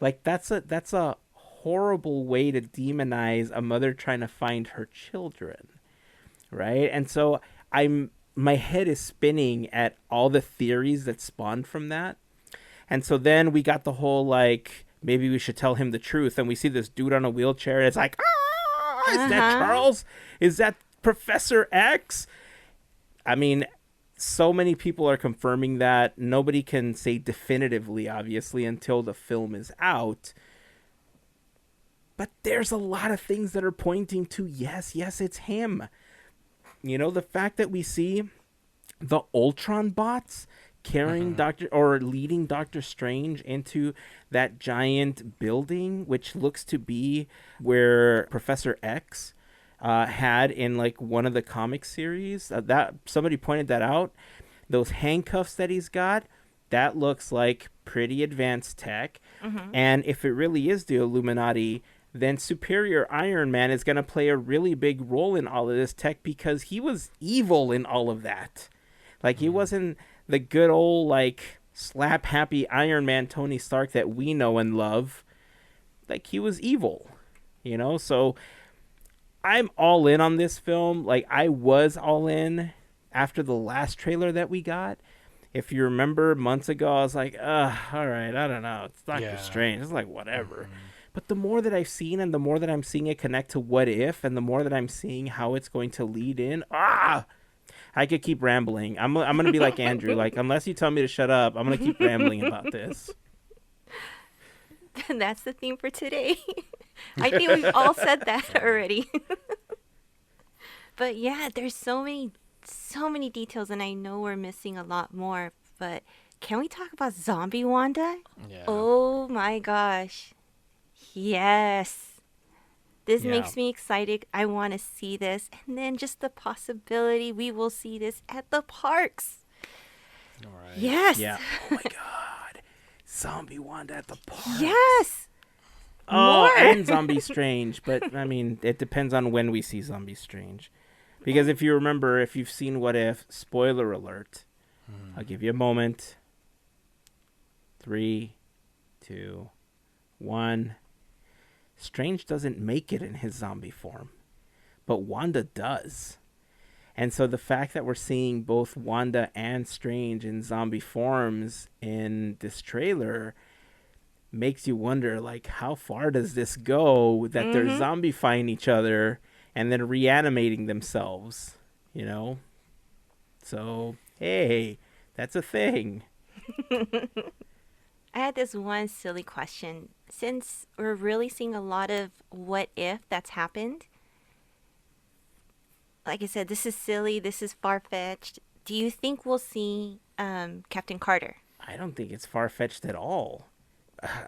Like, that's a horrible way to demonize a mother trying to find her children, right? And so my head is spinning at all the theories that spawned from that. And so then we got the whole, like, maybe we should tell him the truth. And we see this dude on a wheelchair. And it's like, is that Charles? Is that Professor X? I mean, so many people are confirming that. Nobody can say definitively, obviously, until the film is out. But there's a lot of things that are pointing to, yes, it's him. You know, the fact that we see the Ultron bots carrying leading Doctor Strange into that giant building, which looks to be where Professor X had in like one of the comic series. That somebody pointed that out. Those handcuffs that he's got, that looks like pretty advanced tech. And if it really is the Illuminati, then Superior Iron Man is going to play a really big role in all of this tech because he was evil in all of that. Like, he wasn't the good old, like, slap-happy Iron Man Tony Stark that we know and love. Like, he was evil, you know? So I'm all in on this film. Like, I was all in after the last trailer that we got. If you remember months ago, I was like, all right, I don't know. It's Doctor Strange. It's like, whatever. But the more that I've seen and the more that I'm seeing it connect to What If and the more that I'm seeing how it's going to lead in, I could keep rambling. I'm going to be like Andrew. Like, unless you tell me to shut up, I'm going to keep rambling about this. That's the theme for today. I think we've all said that already. But yeah, there's so many details, and I know we're missing a lot more. But can we talk about Zombie Wanda? Yeah. Oh my gosh. Yes. This makes me excited. I want to see this. And then just the possibility we will see this at the parks. All right. Yes. Yeah. Oh my God. Zombie Wanda at the parks. Yes. Oh, More. and Zombie Strange. But, I mean, it depends on when we see Zombie Strange. Because if you remember, if you've seen What If, spoiler alert. I'll give you a moment. 3, 2, 1. Strange doesn't make it in his zombie form, but Wanda does. And so the fact that we're seeing both Wanda and Strange in zombie forms in this trailer makes you wonder, like, how far does this go that they're zombifying each other and then reanimating themselves, you know? So, hey, that's a thing. I had this one silly question. Since we're really seeing a lot of what if that's happened, like I said, this is silly, this is far-fetched. Do you think we'll see Captain Carter? I don't think it's far-fetched at all.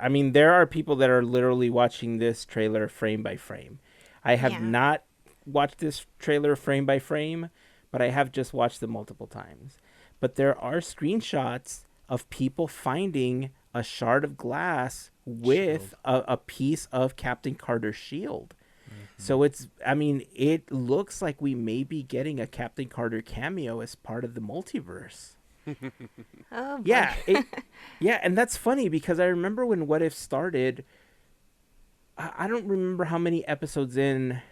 I mean, there are people that are literally watching this trailer frame by frame. I have not watched this trailer frame by frame, but I have just watched it multiple times. But there are screenshots of people finding a shard of glass with a piece of Captain Carter's shield. So it looks like we may be getting a Captain Carter cameo as part of the multiverse. Oh, boy. Yeah, and that's funny because I remember when What If started, I don't remember how many episodes in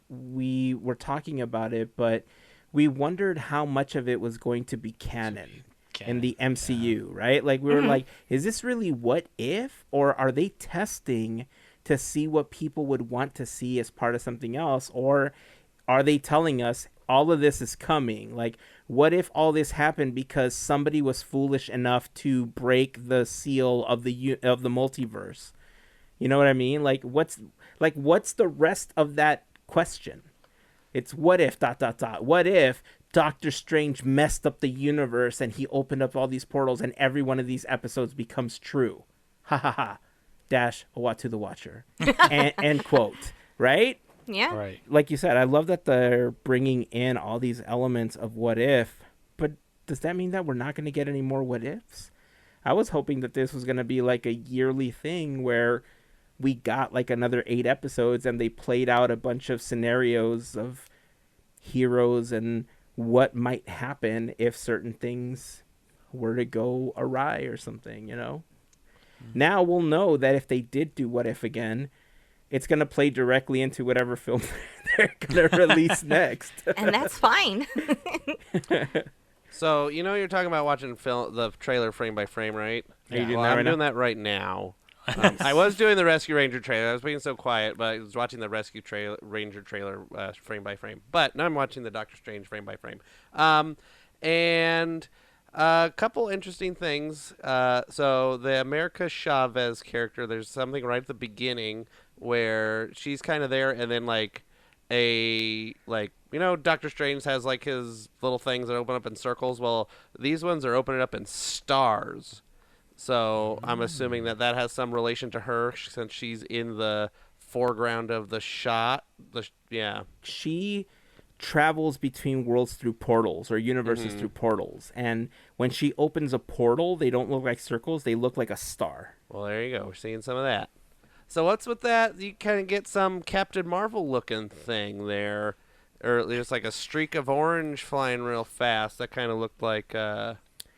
we were talking about it, but we wondered how much of it was going to be canon. In the MCU, right? Like, we were like, is this really What If? Or are they testing to see what people would want to see as part of something else? Or are they telling us all of this is coming? Like, what if all this happened because somebody was foolish enough to break the seal of the multiverse? You know what I mean? Like, what's the rest of that question? It's what if ... What if Doctor Strange messed up the universe and he opened up all these portals and every one of these episodes becomes true? Ha ha ha. Dash What to the Watcher. End quote. Right? Yeah. Right. Like you said, I love that they're bringing in all these elements of What If, but does that mean that we're not going to get any more What Ifs? I was hoping that this was going to be like a yearly thing where we got like another 8 episodes and they played out a bunch of scenarios of heroes and what might happen if certain things were to go awry or something, you know? Now we'll know that if they did do What If again, it's going to play directly into whatever film they're going to release next. And that's fine. So, you know, you're talking about watching the trailer frame by frame, right? Are you doing Well, that I'm right doing now? that right now. I was doing the Rescue Ranger trailer. I was being so quiet, but I was watching the Ranger trailer frame by frame. But now I'm watching the Doctor Strange frame by frame. And a couple interesting things. So the America Chavez character, there's something right at the beginning where she's kind of there, and then Doctor Strange has like his little things that open up in circles. Well, these ones are opening up in stars. So I'm assuming that has some relation to her since she's in the foreground of the shot. She travels between worlds through portals or universes through portals. And when she opens a portal, they don't look like circles. They look like a star. Well, there you go. We're seeing some of that. So what's with that? You kind of get some Captain Marvel looking thing there. Or there's like a streak of orange flying real fast. That kind of looked like...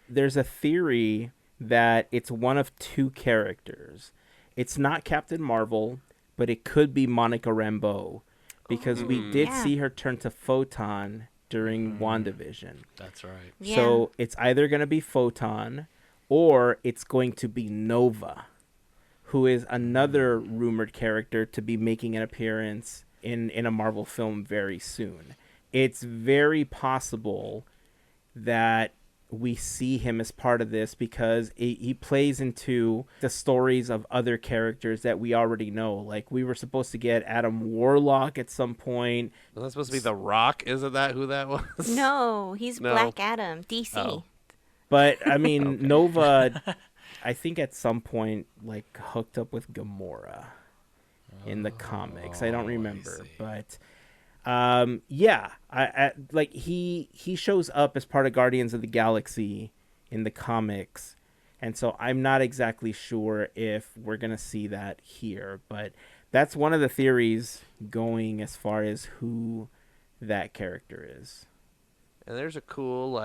There's a theory that it's one of 2 characters. It's not Captain Marvel, but it could be Monica Rambeau, because we did see her turn to Photon during WandaVision. That's right. Yeah. So it's either going to be Photon or it's going to be Nova, who is another rumored character to be making an appearance in a Marvel film very soon. It's very possible that we see him as part of this because he plays into the stories of other characters that we already know. Like, we were supposed to get Adam Warlock at some point. Was that supposed to be The Rock? Isn't that who that was? No, he's No. Black Adam, DC. Oh. But, I mean, Nova, I think at some point, like, hooked up with Gamora in the comics. I don't remember. see. But, like, he shows up as part of Guardians of the Galaxy in the comics. And so I'm not exactly sure if we're going to see that here. But that's one of the theories going as far as who that character is. And there's a cool,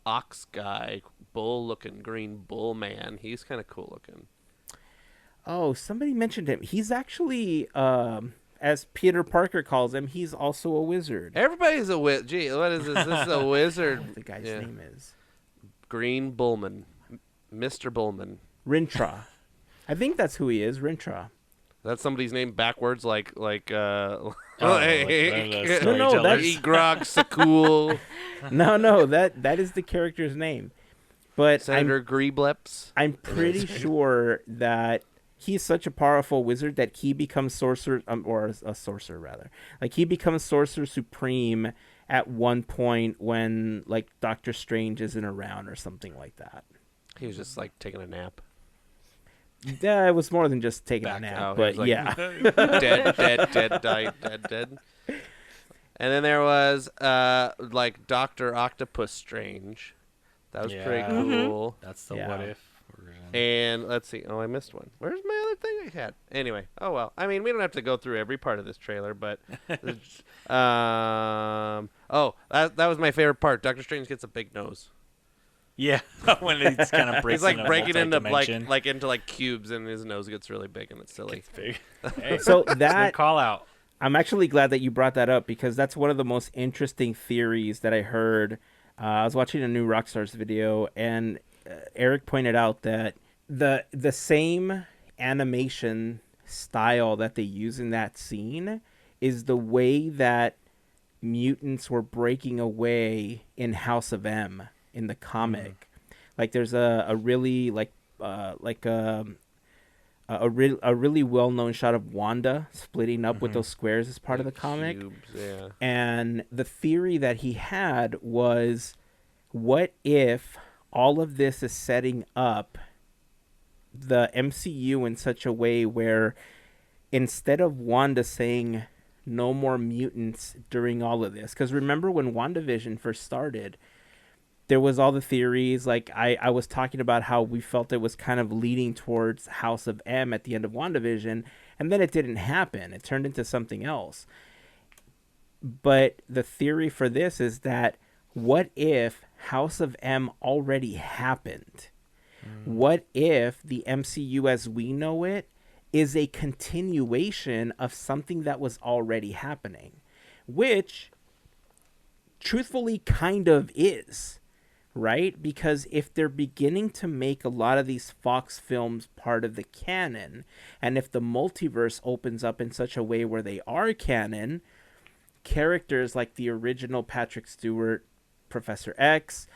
ox guy, bull-looking green bull man. He's kind of cool looking. Oh, somebody mentioned him. He's actually, as Peter Parker calls him, he's also a wizard. Everybody's a wizard. Gee, what is this? This is a wizard. What the guy's name is Green Bullman. Mr. Bullman. Rintra. I think that's who he is, Rintra. That's somebody's name backwards, like Oh, like one of those No, that's- storytellers. Egrog Sakul, No, that is the character's name. But Senator Greebleps. I'm pretty sure that he's such a powerful wizard that he becomes sorcerer, or a sorcerer rather. Like, he becomes sorcerer supreme at one point when, like, Doctor Strange isn't around or something like that. He was just like taking a nap. Yeah, it was more than just taking a Back nap, out. but He was like, yeah. dead, died, dead. And then there was Dr. Octopus Strange. That was pretty Yeah. cool. That's the Yeah. What If version. And let's see. Oh, I missed one. Where's my other thing I had? Anyway. Oh, well. I mean, we don't have to go through every part of this trailer, but... that was my favorite part. Doctor Strange gets a big nose. Yeah, when he's kind of breaking, He's like breaking into multi-dimension. into cubes, and his nose gets really big, and it's silly. It's big. Hey, So good that call out. I'm actually glad that you brought that up, because that's one of the most interesting theories that I heard. I was watching a new Rockstars video, and Eric pointed out that the same animation style that they use in that scene is the way that mutants were breaking away in House of M in the comic. Like, there's a really a really well-known shot of Wanda splitting up with those squares as part of the comic. Cubes, yeah. And the theory that he had was, what if all of this is setting up the MCU in such a way where instead of Wanda saying no more mutants during all of this, because remember when WandaVision first started, there was all the theories. Like I was talking about how we felt it was kind of leading towards House of M at the end of WandaVision, and then it didn't happen. It turned into something else. But the theory for this is that what if House of M already happened? What if the MCU as we know it is a continuation of something that was already happening? Which, truthfully, kind of is, right? Because if they're beginning to make a lot of these Fox films part of the canon, and if the multiverse opens up in such a way where they are canon, characters like the original Patrick Stewart, Professor X,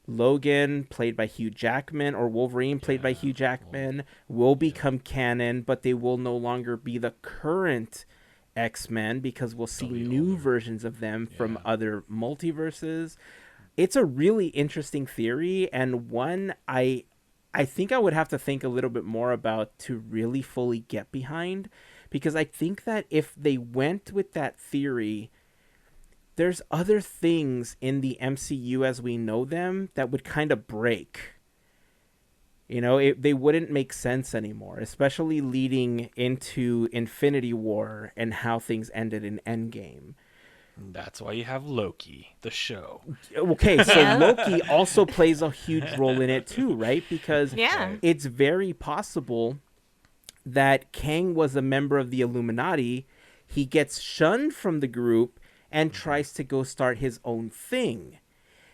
Logan, played by Hugh Jackman, or Wolverine, played by Hugh Jackman, will become canon, but they will no longer be the current X-Men because we'll see new versions of them from other multiverses. It's a really interesting theory, and one I think I would have to think a little bit more about to really fully get behind, because I think that if they went with that theory, there's other things in the MCU as we know them that would kind of break. You know, they wouldn't make sense anymore, especially leading into Infinity War and how things ended in Endgame. That's why you have Loki, the show. Okay, so Loki also plays a huge role in it too, right? Because it's very possible that Kang was a member of the Illuminati. He gets shunned from the group and tries to go start his own thing.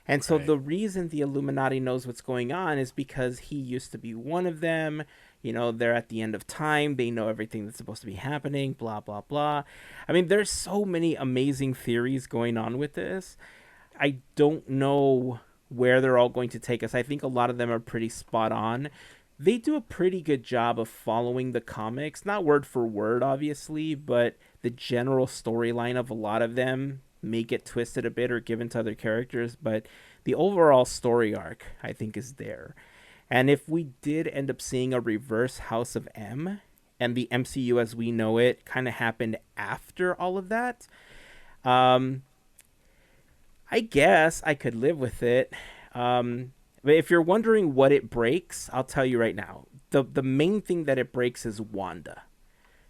And so the reason the Illuminati knows what's going on is because he used to be one of them. You know, they're at the end of time. They know everything that's supposed to be happening, blah, blah, blah. I mean, there's so many amazing theories going on with this. I don't know where they're all going to take us. I think a lot of them are pretty spot on. They do a pretty good job of following the comics, not word for word, obviously, but the general storyline of a lot of them may get twisted a bit or given to other characters, but the overall story arc, I think, is there. And if we did end up seeing a reverse House of M, and the MCU as we know it kind of happened after all of that, I guess I could live with it. But if you're wondering what it breaks, I'll tell you right now. The main thing that it breaks is Wanda.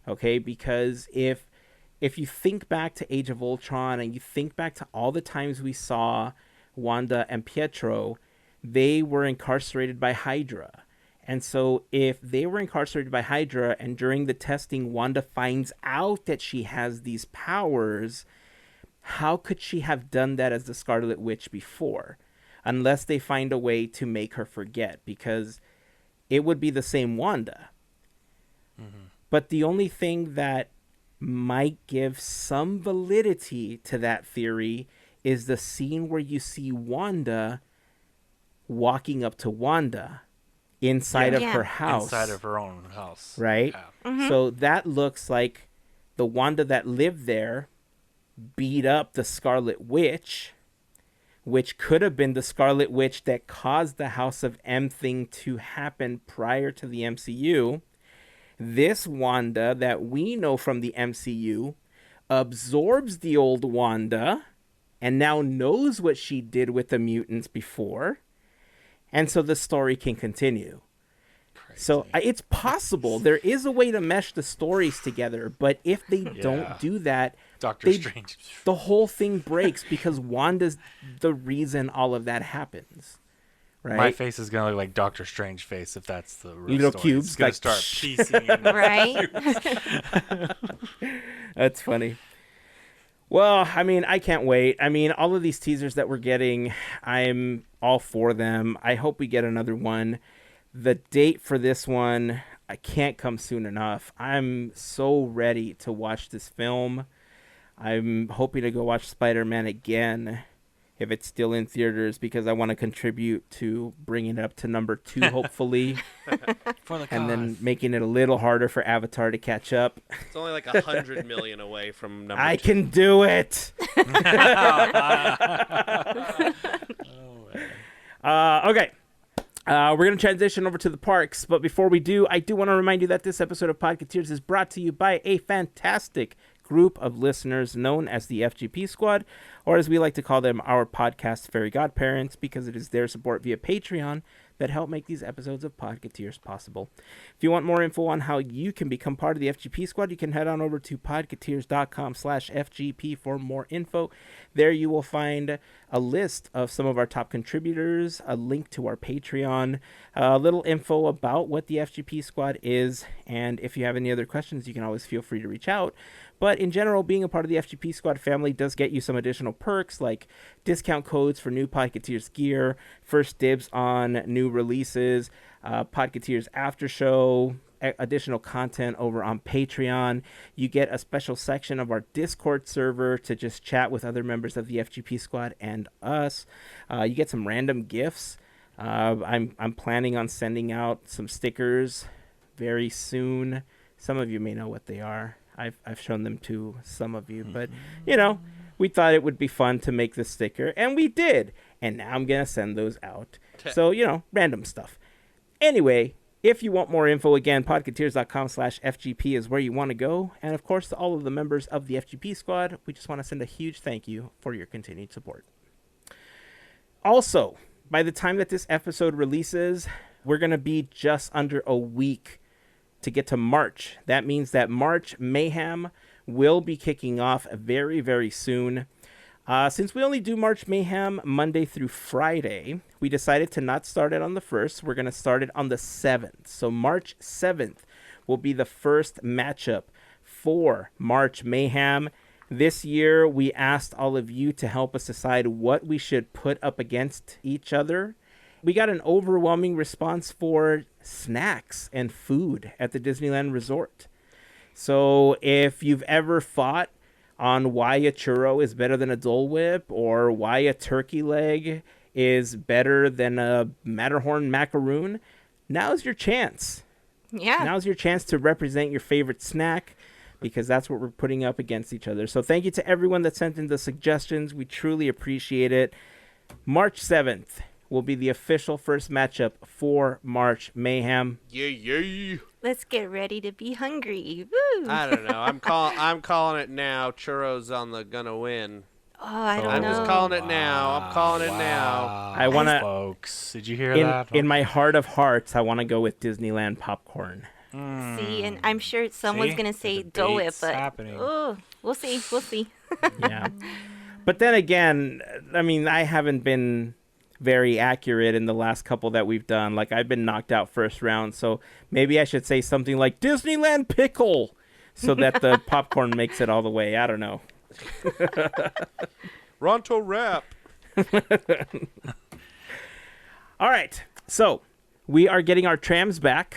Okay? Because if you think back to Age of Ultron and you think back to all the times we saw Wanda and Pietro, they were incarcerated by Hydra. And so if they were incarcerated by Hydra and during the testing Wanda finds out that she has these powers, how could she have done that as the Scarlet Witch before? Unless they find a way to make her forget, because it would be the same Wanda. But the only thing that might give some validity to that theory is the scene where you see Wanda walking up to Wanda inside of her house. Inside of her own house. Right? Yeah. So that looks like the Wanda that lived there beat up the Scarlet Witch, which could have been the Scarlet Witch that caused the House of M thing to happen prior to the MCU. This Wanda that we know from the MCU absorbs the old Wanda and now knows what she did with the mutants before. And so the story can continue. Crazy. So it's possible. There is a way to mesh the stories together, but if they don't do that, Doctor Strange, the whole thing breaks because Wanda's the reason all of that happens. Right? My face is gonna look like Doctor Strange face if that's the real little story. cubes It's gonna like, start piecing in. Right? That's funny. Well, I mean, I can't wait. I mean, all of these teasers that we're getting, I'm all for them. I hope we get another one. The date for this one, I can't come soon enough. I'm so ready to watch this film. I'm hoping to go watch Spider-Man again if it's still in theaters because I want to contribute to bringing it up to number 2, hopefully. For the and then making it a little harder for Avatar to catch up. It's only like 100 million away from number 2. I can do it. Okay. We're going to transition over to the parks, but before we do, I do want to remind you that this episode of Podketeers is brought to you by a fantastic group of listeners known as the FGP Squad, or as we like to call them, our podcast Fairy Godparents, because it is their support via Patreon that help make these episodes of Podketeers possible. If you want more info on how you can become part of the FGP Squad, you can head on over to podketeers.com/FGP for more info. There you will find a list of some of our top contributors, a link to our Patreon, a little info about what the FGP Squad is, and if you have any other questions, you can always feel free to reach out. But in general, being a part of the FGP Squad family does get you some additional perks like discount codes for new Podketeers gear, first dibs on new releases, Podketeers after show, additional content over on Patreon. You get a special section of our Discord server to just chat with other members of the FGP Squad and us. You get some random gifts. I'm planning on sending out some stickers very soon. Some of you may know what they are. I've shown them to some of you, but we thought it would be fun to make this sticker, and we did. And now I'm going to send those out. So, random stuff. Anyway, if you want more info, again, podketeers.com/FGP is where you want to go. And of course, to all of the members of the FGP Squad, we just want to send a huge thank you for your continued support. Also, by the time that this episode releases, we're going to be just under a week to get to March. That means that March Mayhem will be kicking off very, very soon. Since we only do March Mayhem Monday through Friday, we decided to not start it on the 1st. We're going to start it on the 7th. So March 7th will be the first matchup for March Mayhem. This year, we asked all of you to help us decide what we should put up against each other. We got an overwhelming response for snacks and food at the Disneyland Resort. So if you've ever fought on why a churro is better than a Dole Whip, or why a turkey leg is better than a Matterhorn macaroon, now's your chance. Yeah. Now's your chance to represent your favorite snack, because that's what we're putting up against each other. So thank you to everyone that sent in the suggestions. We truly appreciate it. March 7th will be the official first matchup for March Mayhem. Yeah. Let's get ready to be hungry. Woo! I don't know. I'm calling it now. Churros on the gonna win. Oh, I don't I'm know. just calling it now. I'm calling it now. I want to, folks. Did you hear that? in my heart of hearts, I want to go with Disneyland popcorn. See, and I'm sure someone's going to say Dole Whip, but we'll see. Yeah. But then again, I mean, I haven't been very accurate in the last couple that we've done. Like, I've been knocked out first round, so maybe I should say something like Disneyland pickle so that the popcorn makes it all the way. I don't know. Ronto rap. All right, so we are getting our trams back.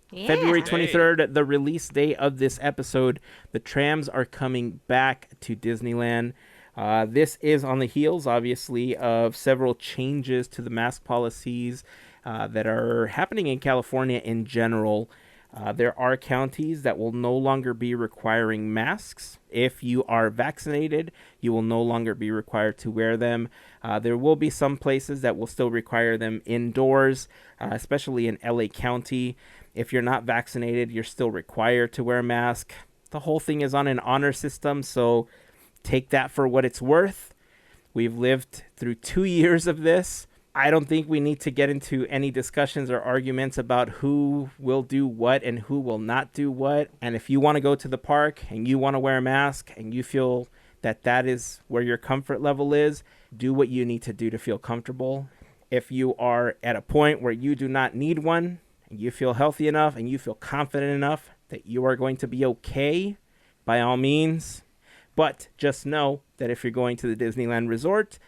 Yeah. February 23rd, the release day of this episode. The trams are coming back to Disneyland. This is on the heels, obviously, of several changes to the mask policies that are happening in California in general. There are counties that will no longer be requiring masks. If you are vaccinated, you will no longer be required to wear them. There will be some places that will still require them indoors, especially in LA County. If you're not vaccinated, you're still required to wear a mask. The whole thing is on an honor system, so take that for what it's worth. We've lived through 2 years of this. I don't think we need to get into any discussions or arguments about who will do what and who will not do what. And if you want to go to the park and you want to wear a mask and you feel that that is where your comfort level is, do what you need to do to feel comfortable. If you are at a point where you do not need one, and you feel healthy enough and you feel confident enough that you are going to be okay, by all means. But just know that if you're going to the Disneyland Resort,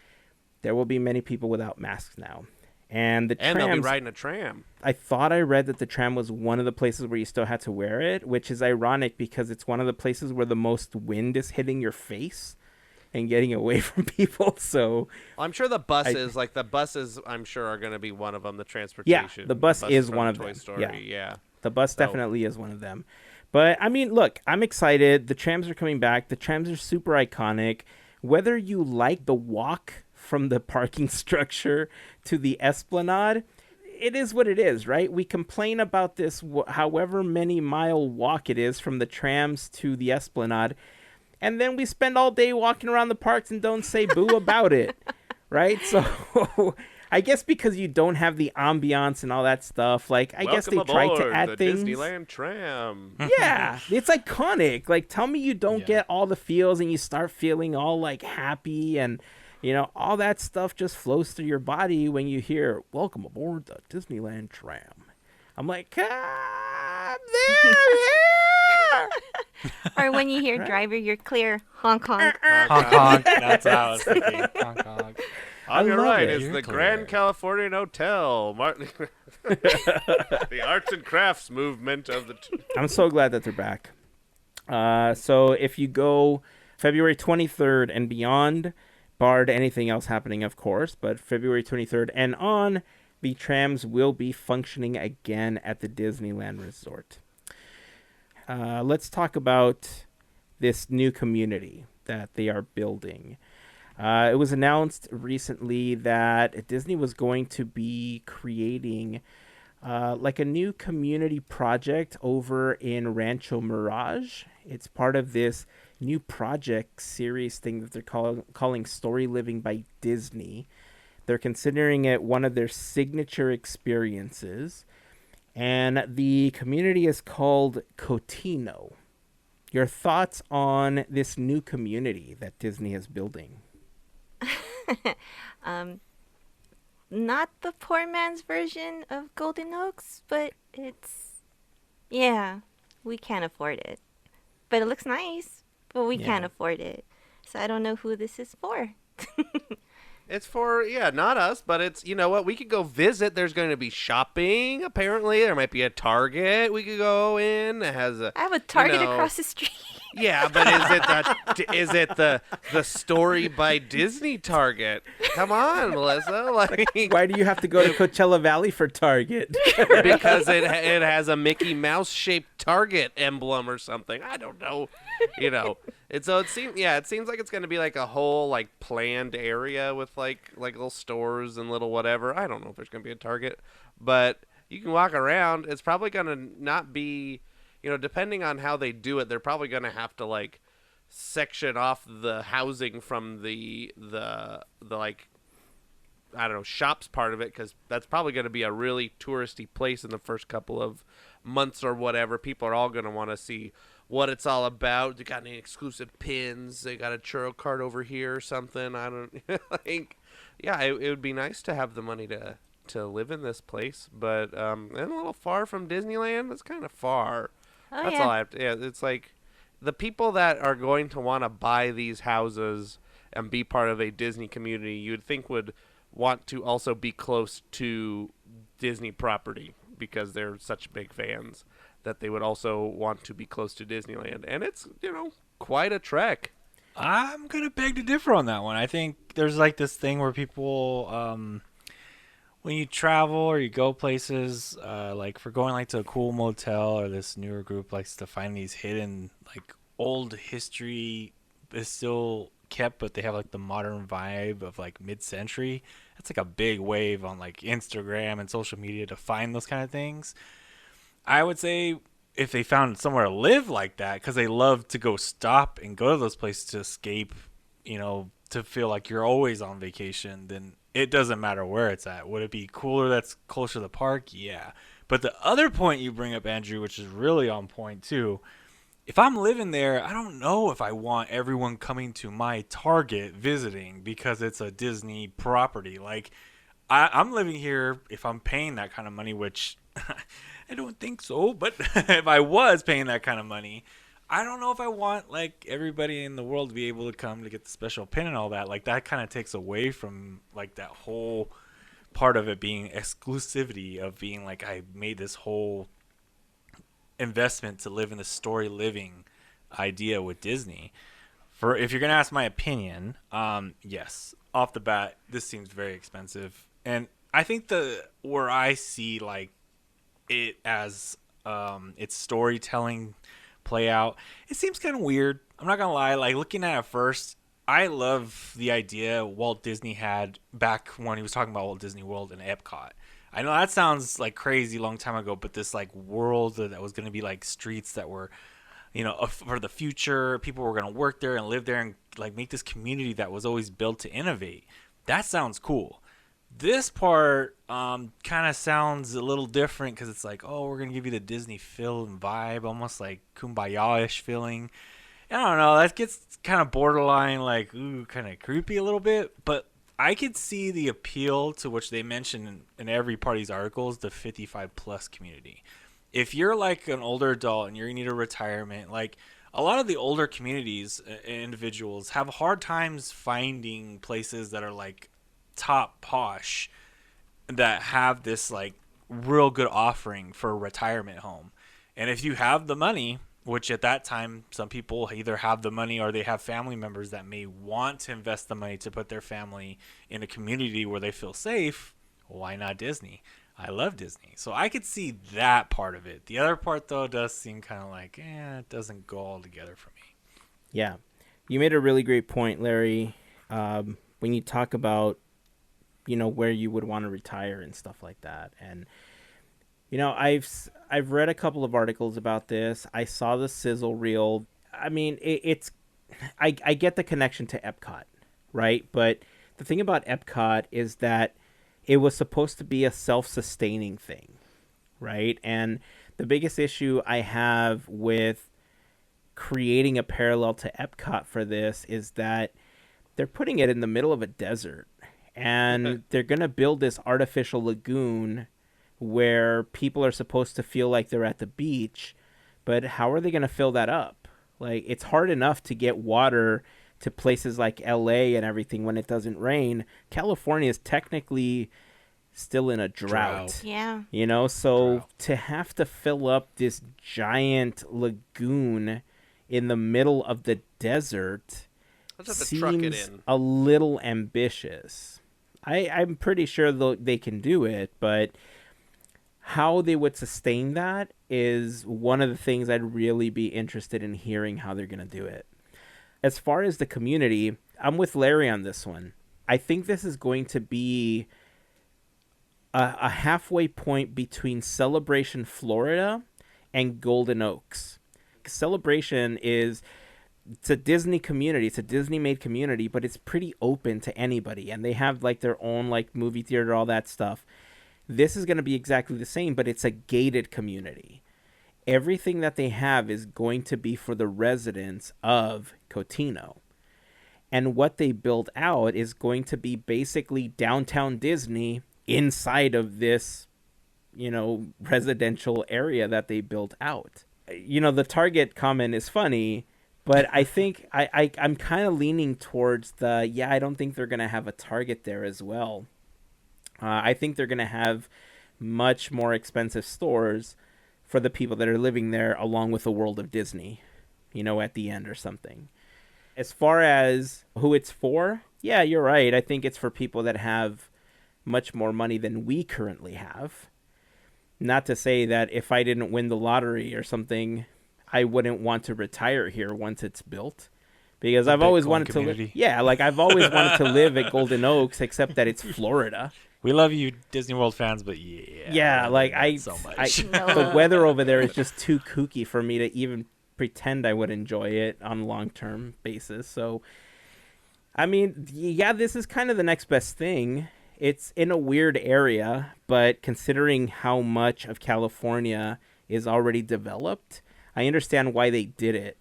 there will be many people without masks now. And the trams, they'll be riding a tram. I thought I read that the tram was one of the places where you still had to wear it, which is ironic because it's one of the places where the most wind is hitting your face and getting away from people. So I'm sure the buses, I'm sure are going to be one of them. The transportation. Yeah, the bus is one of Toy them. Story. Yeah. The bus definitely is one of them. But I mean, look, I'm excited. The trams are coming back. The trams are super iconic. Whether you like the walk from the parking structure to the Esplanade, it is what it is, right? We complain about this however many mile walk it is from the trams to the Esplanade. and then we spend all day walking around the parks and don't say boo about it, right? So I guess because you don't have the ambiance and all that stuff, like I guess they tried to add the things. Disneyland tram. Yeah, it's iconic. Like, tell me you don't get all the feels and you start feeling all like happy and, you know, all that stuff just flows through your body when you hear "Welcome aboard the Disneyland tram." I'm like, I'm there. Or when you hear driver, you're clear. Honk, honk. Honk, honk. That's what I was thinking. Honk, honk. On your love right it. is You're the clear. Grand Californian Hotel. The arts and crafts movement of the... I'm so glad that they're back. So if you go February 23rd and beyond, barred anything else happening, of course, but February 23rd and on, the trams will be functioning again at the Disneyland Resort. Let's talk about this new community that they are building. It was announced recently that Disney was going to be creating like a new community project over in Rancho Mirage. It's part of this new project series thing that they're calling Story Living by Disney. They're considering it one of their signature experiences. And the community is called Cotino. Your thoughts on this new community that Disney is building? Not the poor man's version of Golden Oaks, but we can't afford it. But it looks nice, but we can't afford it. So I don't know who this is for. It's for, not us, but it's, you know what, we could go visit. There's going to be shopping, apparently. There might be a Target we could go in. It has a... I have a Target across the street. Yeah, but is it the Story by Disney Target? Come on, Melissa. Like, Why do you have to go to Coachella Valley for Target? because it has a Mickey Mouse shaped Target emblem or something. I don't know. You know. It seems like it's going to be like a whole like planned area with like little stores and little whatever. I don't know if there's going to be a Target, but you can walk around. It's probably going to not be, you know, depending on how they do it, they're probably going to have to like section off the housing from the like, I don't know, shops part of it, because that's probably going to be a really touristy place in the first couple of months or whatever. People are all going to want to see what it's all about. They got any exclusive pins? They got a churro cart over here or something? I don't like. Yeah, it would be nice to have the money to live in this place, but and a little far from Disneyland. It's kind of far. Oh, That's all I have to. Yeah, it's like the people that are going to want to buy these houses and be part of a Disney community, you'd think would want to also be close to Disney property because they're such big fans that they would also want to be close to Disneyland. And it's, you know, quite a trek. I'm going to beg to differ on that one. I think there's like this thing where people, when you travel or you go places, like for going like to a cool motel, or this newer group likes to find these hidden like old history is still kept, but they have like the modern vibe of like mid-century. That's like a big wave on like Instagram and social media to find those kind of things. I would say if they found somewhere to live like that, because they love to go stop and go to those places to escape, you know, to feel like you're always on vacation, then it doesn't matter where it's at. Would it be cooler that's closer to the park? Yeah. But the other point you bring up, Andrew, which is really on point too, if I'm living there, I don't know if I want everyone coming to my Target visiting because it's a Disney property. Like, I'm living here, if I'm paying that kind of money, which I don't think so, but if I was paying that kind of money, I don't know if I want like everybody in the world to be able to come to get the special pin and all that. Like, that kind of takes away from like that whole part of it being exclusivity, of being like, I made this whole investment to live in the story living idea with Disney. For if you're gonna ask my opinion, yes, off the bat, this seems very expensive, and I think where I see like it as its storytelling play out, it seems kind of weird. I'm not gonna lie. Like, looking at it first, I love the idea Walt Disney had back when he was talking about Walt Disney World and Epcot. I know that sounds like crazy long time ago, but this like world that was going to be like streets that were, for the future, people were going to work there and live there and like make this community that was always built to innovate. That sounds cool. This part kind of sounds a little different because it's like, oh, we're going to give you the Disney feel and vibe, almost like Kumbaya-ish feeling. I don't know, that gets kind of borderline, like, ooh, kind of creepy a little bit, but I could see the appeal to which they mention in every party's articles, the 55 plus community. If you're like an older adult and you need a retirement, like a lot of the older communities, individuals have hard times finding places that are like top posh that have this like real good offering for a retirement home. And if you have the money, which at that time, some people either have the money or they have family members that may want to invest the money to put their family in a community where they feel safe, why not Disney? I love Disney. So I could see that part of it. The other part, though, does seem kind of like, it doesn't go all together for me. Yeah. You made a really great point, Larry, when you talk about, where you would want to retire and stuff like that. And I've read a couple of articles about this. I saw the sizzle reel. I mean, I get the connection to Epcot, right? But the thing about Epcot is that it was supposed to be a self-sustaining thing, right? And the biggest issue I have with creating a parallel to Epcot for this is that they're putting it in the middle of a desert, and they're going to build this artificial lagoon where people are supposed to feel like they're at the beach, but how are they going to fill that up? Like, it's hard enough to get water to places like LA and everything when it doesn't rain. California is technically still in a drought. Yeah. So Drought. to have to fill up this giant lagoon in the middle of the desert Let's have to truck it seems in. a little ambitious. I'm pretty sure they can do it, but how they would sustain that is one of the things I'd really be interested in hearing how they're going to do it. As far as the community, I'm with Larry on this one. I think this is going to be a halfway point between Celebration Florida and Golden Oaks. Celebration it's a Disney community. It's a Disney-made community, but it's pretty open to anybody, and they have like their own like movie theater, all that stuff. This is going to be exactly the same, but it's a gated community. Everything that they have is going to be for the residents of Cotino. And what they build out is going to be basically downtown Disney inside of this, residential area that they built out. The Target comment is funny, but I think I'm kind of leaning towards I don't think they're going to have a Target there as well. I think they're going to have much more expensive stores for the people that are living there, along with the World of Disney, at the end or something. As far as who it's for, yeah, you're right. I think it's for people that have much more money than we currently have. Not to say that if I didn't win the lottery or something, I wouldn't want to retire here once it's built. Because I've always wanted to live. Yeah, like I've always wanted to live at Golden Oaks, except that it's Florida. We love you, Disney World fans, but yeah, like so much. The weather over there is just too kooky for me to even pretend I would enjoy it on a long-term basis. So, I mean, yeah, this is kind of the next best thing. It's in a weird area, but considering how much of California is already developed, I understand why they did it.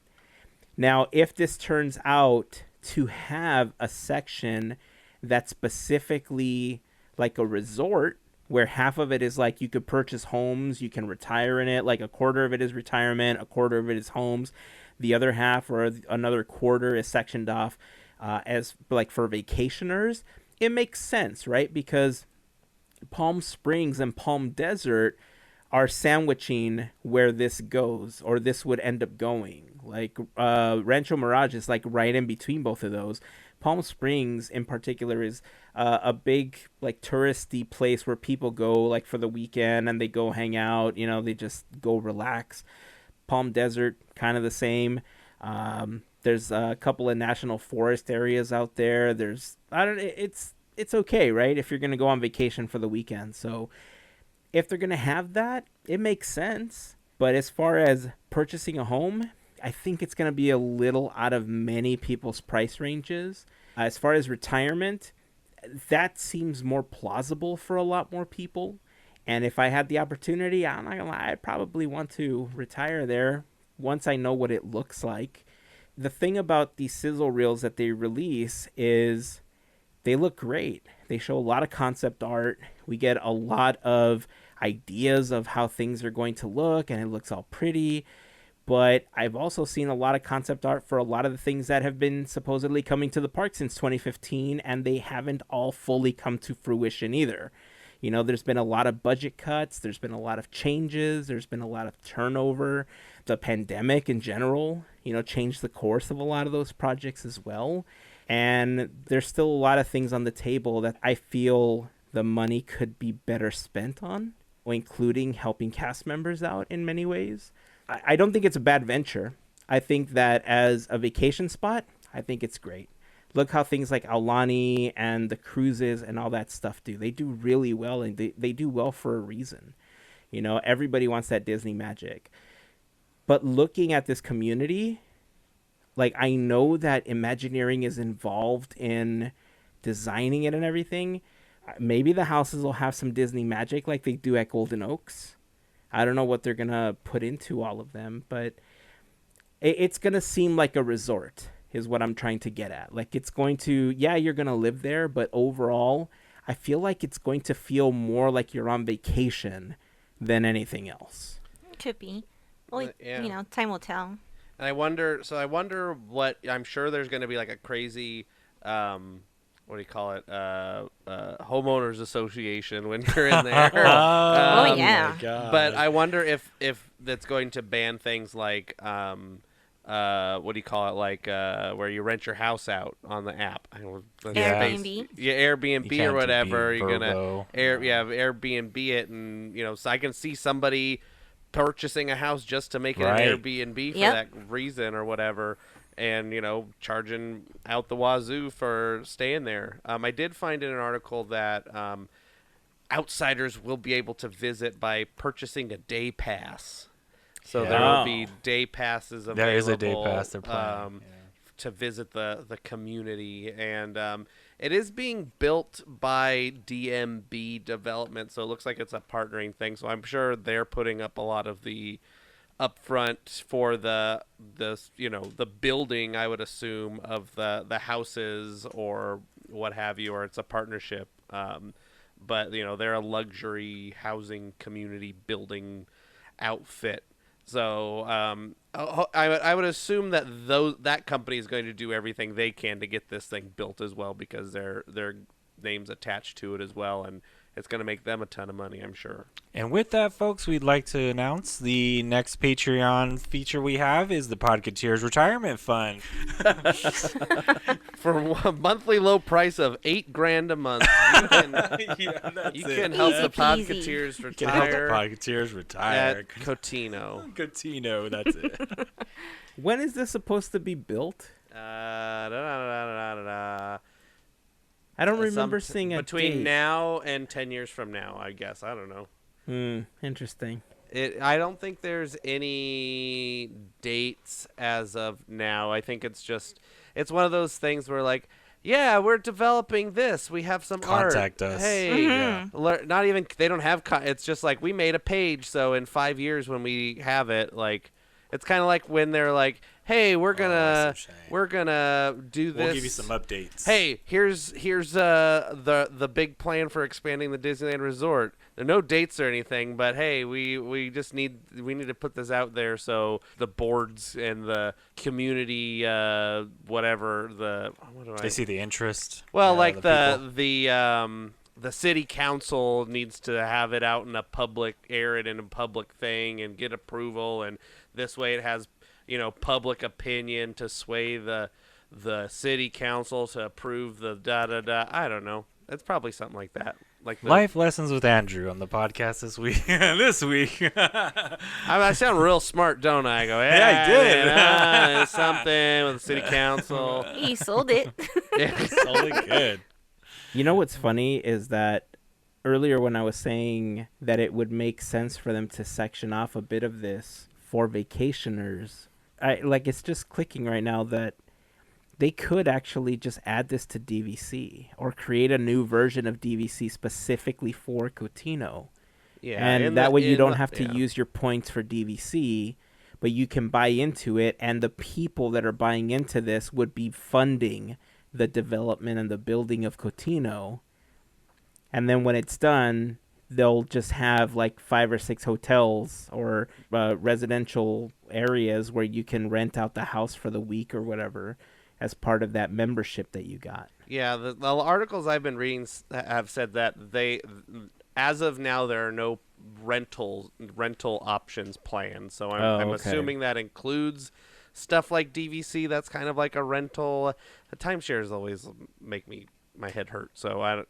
Now, if this turns out to have a section that's specifically like a resort, where half of it is like you could purchase homes, you can retire in it, like a quarter of it is retirement, a quarter of it is homes, the other half or another quarter is sectioned off as like for vacationers, it makes sense, right? Because Palm Springs and Palm Desert are sandwiching where this goes, or this would end up going. Like Rancho Mirage is like right in between both of those. Palm Springs in particular is a big like touristy place where people go like for the weekend and they go hang out, they just go relax. Palm Desert, kind of the same. There's a couple of national forest areas out there. It's okay, right? If you're going to go on vacation for the weekend. So if they're going to have that, it makes sense. But as far as purchasing a home, I think it's going to be a little out of many people's price ranges. As far as retirement, that seems more plausible for a lot more people. And if I had the opportunity, I'm not going to lie, I'd probably want to retire there once I know what it looks like. The thing about these sizzle reels that they release is they look great. They show a lot of concept art. We get a lot of ideas of how things are going to look, and it looks all pretty. But I've also seen a lot of concept art for a lot of the things that have been supposedly coming to the park since 2015, and they haven't all fully come to fruition either. You know, there's been a lot of budget cuts. There's been a lot of changes. There's been a lot of turnover. The pandemic in general, changed the course of a lot of those projects as well. And there's still a lot of things on the table that I feel the money could be better spent on, including helping cast members out in many ways. I don't think it's a bad venture. I think that as a vacation spot, I think it's great. Look how things like Aulani and the cruises and all that stuff do. They do really well, and they do well for a reason. Everybody wants that Disney magic. But looking at this community, I know that Imagineering is involved in designing it and everything. Maybe the houses will have some Disney magic like they do at Golden Oaks. I don't know what they're going to put into all of them, but it's going to seem like a resort is what I'm trying to get at. It's going to, you're going to live there, but overall, I feel like it's going to feel more like you're on vacation than anything else. Could be. Well, time will tell. And I wonder what, I'm sure there's going to be a crazy, what do you call it? Homeowners association when you're in there. Oh yeah. My God. But I wonder if that's going to ban things like, what do you call it? Where you rent your house out on the app. Airbnb. Airbnb or whatever. You're going to Verbo. Airbnb it. And, so I can see somebody purchasing a house just to make it Right. an Airbnb for that reason or whatever, and charging out the wazoo for staying there. I did find in an article that outsiders will be able to visit by purchasing a day pass. So there will be day passes available. There is a day pass they're planning. To visit the community, and it is being built by DMB Development, so it looks like it's a partnering thing. So I'm sure they're putting up a lot of the upfront for the building, I would assume, of the houses or what have you, or it's a partnership. But they're a luxury housing community building outfit. So I would assume that that company is going to do everything they can to get this thing built as well, because their name's attached to it as well, and it's going to make them a ton of money, I'm sure. And with that, folks, we'd like to announce the next Patreon feature we have is the Podketeers Retirement Fund. For a monthly low price of $8,000 a month, you can help the Podketeers retire. Can help the Podketeers retire. At Cotino. Cotino, that's it. When is this supposed to be built? I don't remember seeing a between date. now and 10 years from now, I guess. I don't know. Interesting. I don't think there's any dates as of now. I think it's one of those things where we're developing this. We have some Contact art. us. Hey, not even, they don't have, it's just we made a page. So in 5 years when we have it, it's kind of like when they're like, hey, we're gonna do this. We'll give you some updates. Hey, here's the big plan for expanding the Disneyland Resort. There are no dates or anything, but hey, we just need to put this out there so the boards and the community they see the interest. Well, the city council needs to have it out in a public, air it in a public thing and get approval, and this way it has public opinion to sway the city council to approve the da-da-da. I don't know. It's probably something like that. Life Lessons with Andrew on the podcast this week. I sound real smart, don't I? I go, I did. It's something with the city council. He sold it. Solid good. You know what's funny is that earlier when I was saying that it would make sense for them to section off a bit of this for vacationers it's just clicking right now that they could actually just add this to DVC or create a new version of DVC specifically for Cotino. Yeah, And that way you don't have to use your points for DVC, but you can buy into it, and the people that are buying into this would be funding the development and the building of Cotino. And then when it's done, they'll just have like 5 or 6 hotels or residential areas where you can rent out the house for the week or whatever as part of that membership that you got. Yeah, the articles I've been reading have said that as of now, there are no rental options planned. So I'm assuming that includes stuff like DVC. That's kind of like a rental. Timeshares always make my head hurt. So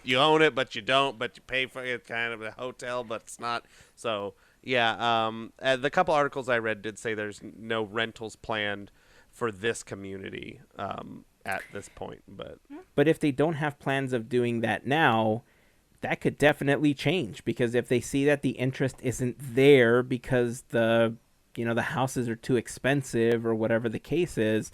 you own it, but you don't. But you pay for it, kind of a hotel, but it's not. So yeah, the couple articles I read did say there's no rentals planned for this community at this point. But if they don't have plans of doing that now, that could definitely change, because if they see that the interest isn't there because the houses are too expensive or whatever the case is,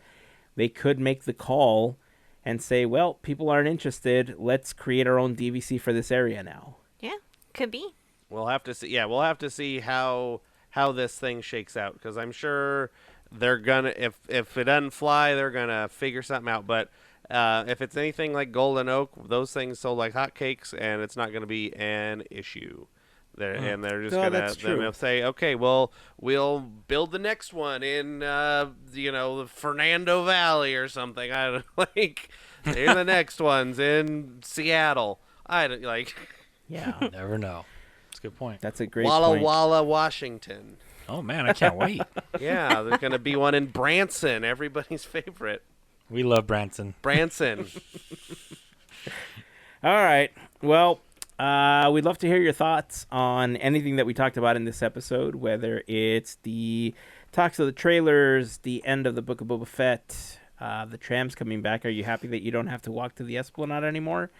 they could make the call and say, well, people aren't interested. Let's create our own DVC for this area now. Yeah, could be. We'll have to see. Yeah, we'll have to see how this thing shakes out, because I'm sure they're gonna, if it doesn't fly, they're gonna figure something out. But if it's anything like Golden Oak, those things sold like hotcakes, and it's not gonna be an issue. And they're just gonna say, okay, well, we'll build the next one in the Fernando Valley or something. I don't like. Here's the next one's in Seattle. I don't like. Yeah, never know. That's a good point. That's a great Walla point. Walla, Washington. Oh man, I can't wait. Yeah, there's gonna be one in Branson, everybody's favorite. We love Branson. Branson. All right. Well, we'd love to hear your thoughts on anything that we talked about in this episode, whether it's the talks of the trailers, the end of the Book of Boba Fett, the trams coming back. Are you happy that you don't have to walk to the Esplanade anymore?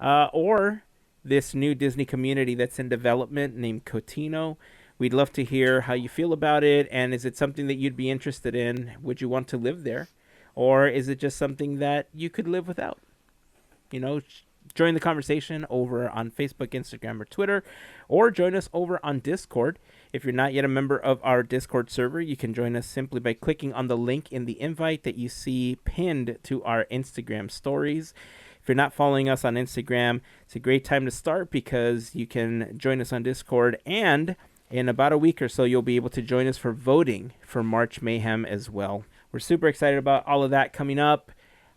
Or this new Disney community that's in development named Cotino. We'd love to hear how you feel about it, and is it something that you'd be interested in? Would you want to live there? Or is it just something that you could live without? Join the conversation over on Facebook, Instagram, or Twitter, or join us over on Discord. If you're not yet a member of our Discord server, you can join us simply by clicking on the link in the invite that you see pinned to our Instagram stories. If you're not following us on Instagram, it's a great time to start, because you can join us on Discord, and in about a week or so, you'll be able to join us for voting for March Mayhem as well. We're super excited about all of that coming up.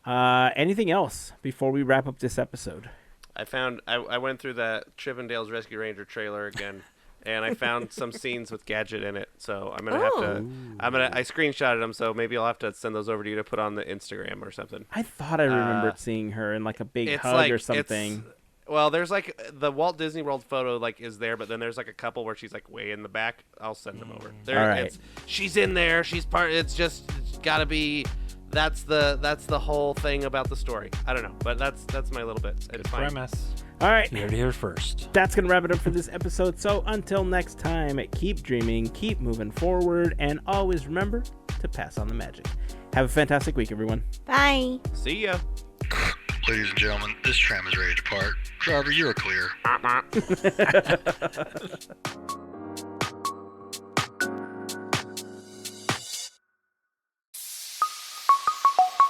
Anything else before we wrap up this episode? I went through the Chippendales Rescue Ranger trailer again, and I found some scenes with Gadget in it. So I'm gonna have to. I screenshotted them, so maybe I'll have to send those over to you to put on the Instagram or something. I thought I remembered seeing her in like a big hug or something. Well, there's like the Walt Disney World photo is there, but then there's like a couple where she's like way in the back. I'll send them over. All right. She's in there. She's part. It's gotta be. That's the whole thing about the story. I don't know, but that's my little bit. It's fine. Premise. All right. You heard it here first. That's going to wrap it up for this episode. So until next time, keep dreaming, keep moving forward, and always remember to pass on the magic. Have a fantastic week, everyone. Bye. See ya. Ladies and gentlemen, this tram is ready to depart. Driver, you're clear.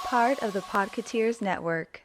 Part of the Podketeers Network.